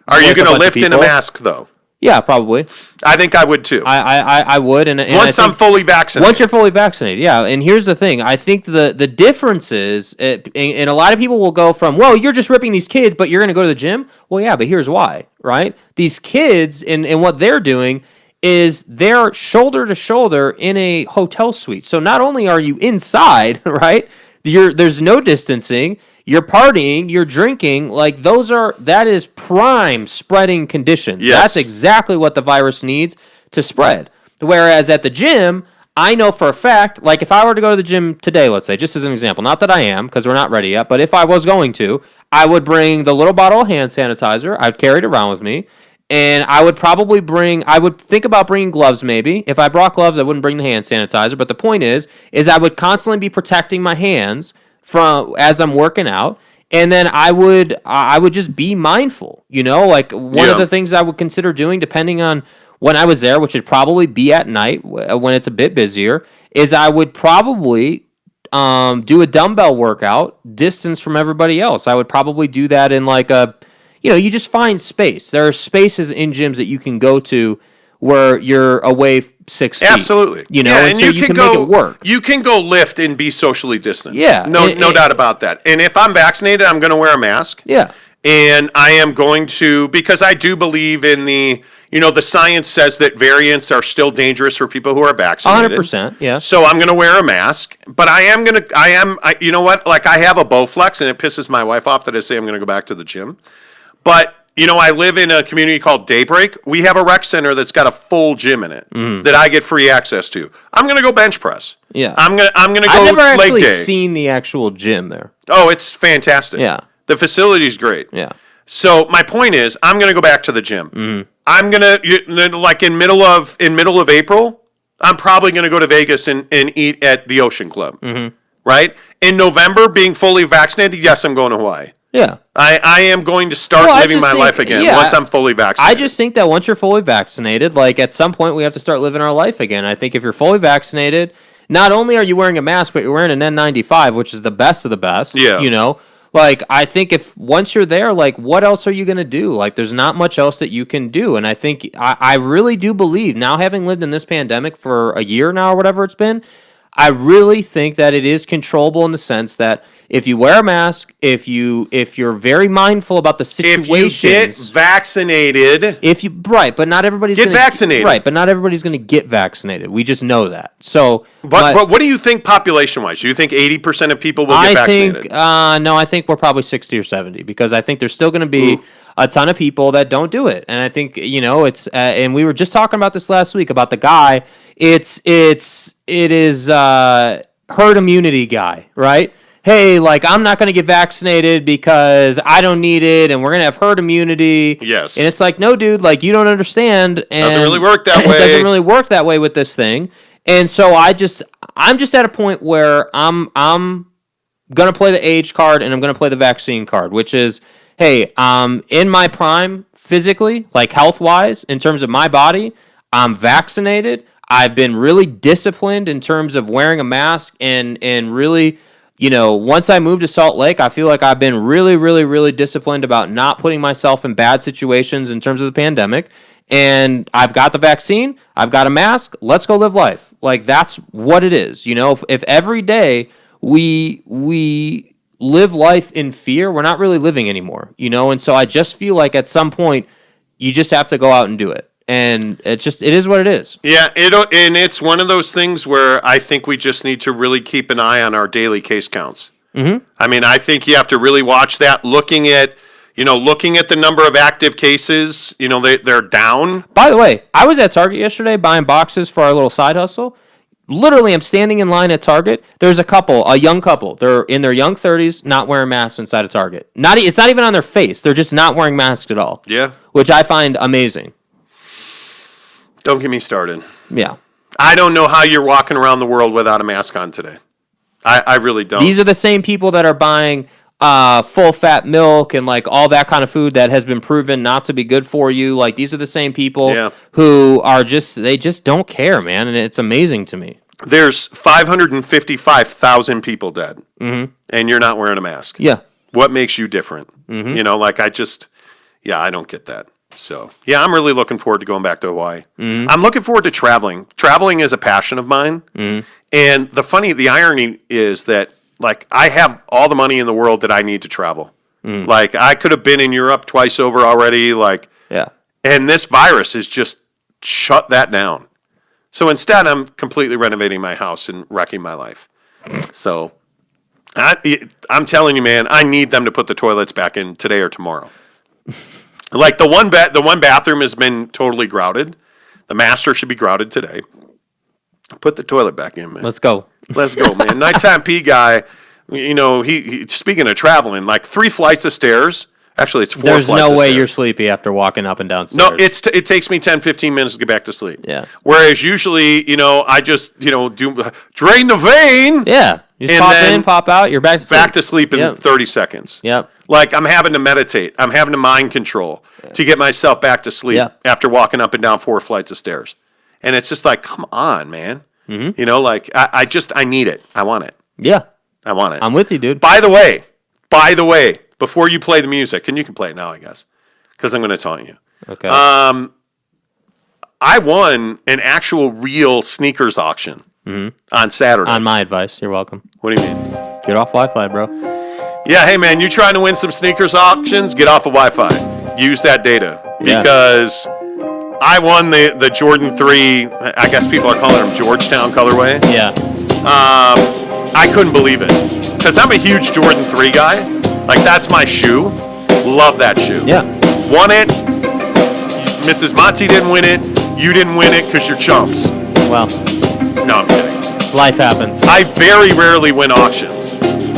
Speaker 1: Are you going to lift in a mask, though?
Speaker 2: Yeah, probably.
Speaker 1: I think I would, too.
Speaker 2: I would. And
Speaker 1: once I'm fully vaccinated.
Speaker 2: Once you're fully vaccinated, yeah. And here's the thing. I think the difference is, and a lot of people will go from, well, you're just ripping these kids, but you're going to go to the gym? Well, yeah, but here's why, right? These kids, and what they're doing is they're shoulder to shoulder in a hotel suite. So not only are you inside, right? There's no distancing. You're partying, you're drinking, like that is prime spreading conditions.
Speaker 1: Yes.
Speaker 2: That's exactly what the virus needs to spread. Whereas at the gym, I know for a fact, like if I were to go to the gym today, let's say, just as an example, not that I am, because we're not ready yet, but if I was going to, I would bring the little bottle of hand sanitizer, I'd carry it around with me, and I would think about bringing gloves maybe. If I brought gloves, I wouldn't bring the hand sanitizer, but the point is I would constantly be protecting my hands as I'm working out, and then I would just be mindful, you know, like one of the things I would consider doing, depending on when I was there, which would probably be at night when it's a bit busier, is I would probably do a dumbbell workout distance from everybody else. I would probably do that in like you just find space. There are spaces in gyms that you can go to where you're away 6 feet.
Speaker 1: Absolutely.
Speaker 2: You know, and so you can make it work.
Speaker 1: You can go lift and be socially distant.
Speaker 2: Yeah.
Speaker 1: No doubt about that. And if I'm vaccinated, I'm going to wear a mask.
Speaker 2: Yeah.
Speaker 1: And I am going to, because I do believe in the science says that variants are still dangerous for people who are vaccinated.
Speaker 2: 100%, yeah.
Speaker 1: So I'm going to wear a mask, but you know what? Like, I have a Bowflex, and it pisses my wife off that I say I'm going to go back to the gym. But I live in a community called Daybreak. We have a rec center that's got a full gym in it that I get free access to. I'm going to go bench press.
Speaker 2: Yeah.
Speaker 1: I'm going to go leg day.
Speaker 2: I've never actually seen the actual gym there.
Speaker 1: Oh, it's fantastic.
Speaker 2: Yeah.
Speaker 1: The facility's great.
Speaker 2: Yeah.
Speaker 1: So my point is, I'm going to go back to the gym. Mm-hmm. I'm going to, like in middle of April, I'm probably going to go to Vegas and eat at the Ocean Club. Mm-hmm. Right? In November, being fully vaccinated, yes, I'm going to Hawaii.
Speaker 2: Yeah.
Speaker 1: I am going to start living my life again once I'm fully vaccinated.
Speaker 2: I just think that once you're fully vaccinated, like at some point we have to start living our life again. I think if you're fully vaccinated, not only are you wearing a mask, but you're wearing an N95, which is the best of the best.
Speaker 1: Yeah.
Speaker 2: You know, Like, I think if once you're there, like, what else are you going to do? Like, there's not much else that you can do. And I think, I really do believe, now having lived in this pandemic for a year now or whatever it's been, I really think that it is controllable in the sense that if you wear a mask, if you're very mindful about the situations,
Speaker 1: if you get vaccinated,
Speaker 2: right, but not everybody's
Speaker 1: get vaccinated,
Speaker 2: right, but not everybody's going to get vaccinated. We just know that. So,
Speaker 1: but what do you think population-wise? Do you think 80% of people will get vaccinated?
Speaker 2: No, I think we're probably 60 or 70 because I think there's still going to be a ton of people that don't do it, and I think it's and we were just talking about this last week about the guy. It is herd immunity guy, right? Hey, like, I'm not going to get vaccinated because I don't need it, and we're going to have herd immunity.
Speaker 1: Yes.
Speaker 2: And it's like, no, dude, like, you don't understand. And
Speaker 1: doesn't really work that way.
Speaker 2: It doesn't really work that way with this thing. And so I'm just at a point where I'm going to play the age card and I'm going to play the vaccine card, which is, hey, in my prime physically, like health-wise, in terms of my body, I'm vaccinated. I've been really disciplined in terms of wearing a mask and really, once I moved to Salt Lake, I feel like I've been really, really, really disciplined about not putting myself in bad situations in terms of the pandemic. And I've got the vaccine. I've got a mask. Let's go live life. Like, that's what it is. If every day we live life in fear, we're not really living anymore, And so I just feel like at some point you just have to go out and do it. And it is what it is.
Speaker 1: Yeah, and it's one of those things where I think we just need to really keep an eye on our daily case counts. Mm-hmm. I mean, I think you have to really watch that. Looking at the number of active cases, they're down.
Speaker 2: By the way, I was at Target yesterday buying boxes for our little side hustle. Literally, I'm standing in line at Target. There's a young couple. They're in their young 30s, not wearing masks inside of Target. It's not even on their face. They're just not wearing masks at all.
Speaker 1: Yeah.
Speaker 2: Which I find amazing.
Speaker 1: Don't get me started.
Speaker 2: Yeah.
Speaker 1: I don't know how you're walking around the world without a mask on today. I really don't.
Speaker 2: These are the same people that are buying full-fat milk and, like, all that kind of food that has been proven not to be good for you. Like, these are the same people who are they just don't care, man, and it's amazing to me.
Speaker 1: There's 555,000 people dead, and you're not wearing a mask.
Speaker 2: Yeah.
Speaker 1: What makes you different? Mm-hmm. I don't get that. So, yeah, I'm really looking forward to going back to Hawaii. Mm-hmm. I'm looking forward to traveling. Traveling is a passion of mine. Mm-hmm. And the irony is that, like, I have all the money in the world that I need to travel. Mm. Like, I could have been in Europe twice over already. Like, yeah. And this virus has just shut that down. So instead, I'm completely renovating my house and wrecking my life. So, I'm telling you, man, I need them to put the toilets back in today or tomorrow. Like, the one bathroom has been totally grouted. The master should be grouted today. Put the toilet back in, man.
Speaker 2: Let's go,
Speaker 1: man. Nighttime pee guy, he speaking of traveling, like 3 flights of stairs. Actually, it's 4 flights of stairs.
Speaker 2: There's no way you're sleepy after walking up and down stairs.
Speaker 1: No, it takes me 10, 15 minutes to get back to sleep.
Speaker 2: Yeah.
Speaker 1: Whereas usually, I just, do drain the vein.
Speaker 2: Yeah. You just pop in, pop out, you're back to sleep.
Speaker 1: Back to sleep in 30 seconds.
Speaker 2: Yep.
Speaker 1: Like, I'm having to meditate. I'm having to mind control to get myself back to sleep after walking up and down 4 flights of stairs. And it's just like, come on, man. Mm-hmm. I need it. I want it.
Speaker 2: Yeah.
Speaker 1: I want it.
Speaker 2: I'm with you, dude.
Speaker 1: By the way, before you play the music, and you can play it now, I guess, because I'm going to taunt you.
Speaker 2: Okay.
Speaker 1: I won an actual real sneakers auction on Saturday.
Speaker 2: On my advice. You're welcome.
Speaker 1: What do you mean?
Speaker 2: Get off Wi-Fi, bro.
Speaker 1: Yeah, hey, man, you trying to win some sneakers auctions? Get off of Wi-Fi. Use that data. Because I won the Jordan 3, I guess people are calling them Georgetown colorway.
Speaker 2: Yeah.
Speaker 1: I couldn't believe it. Because I'm a huge Jordan 3 guy. Like, that's my shoe. Love that shoe.
Speaker 2: Yeah.
Speaker 1: Won it. Mrs. Monty didn't win it. You didn't win it because you're chumps.
Speaker 2: Well.
Speaker 1: No, I'm kidding.
Speaker 2: Life happens.
Speaker 1: I very rarely win auctions.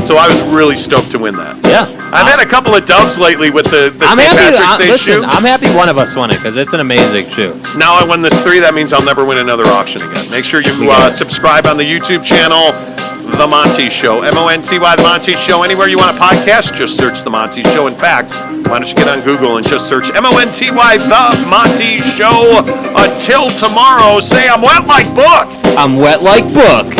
Speaker 1: So I was really stoked to win that.
Speaker 2: Yeah.
Speaker 1: I've had a couple of dubs lately with the St. Patrick's Day shoe.
Speaker 2: I'm happy one of us won it because it's an amazing shoe.
Speaker 1: Now I won this 3. That means I'll never win another auction again. Make sure you subscribe on the YouTube channel, The Monty Show. MONTY, The Monty Show. Anywhere you want a podcast, just search The Monty Show. In fact, why don't you get on Google and just search MONTY, The Monty Show. Until tomorrow, say I'm wet like book.
Speaker 2: I'm wet like book.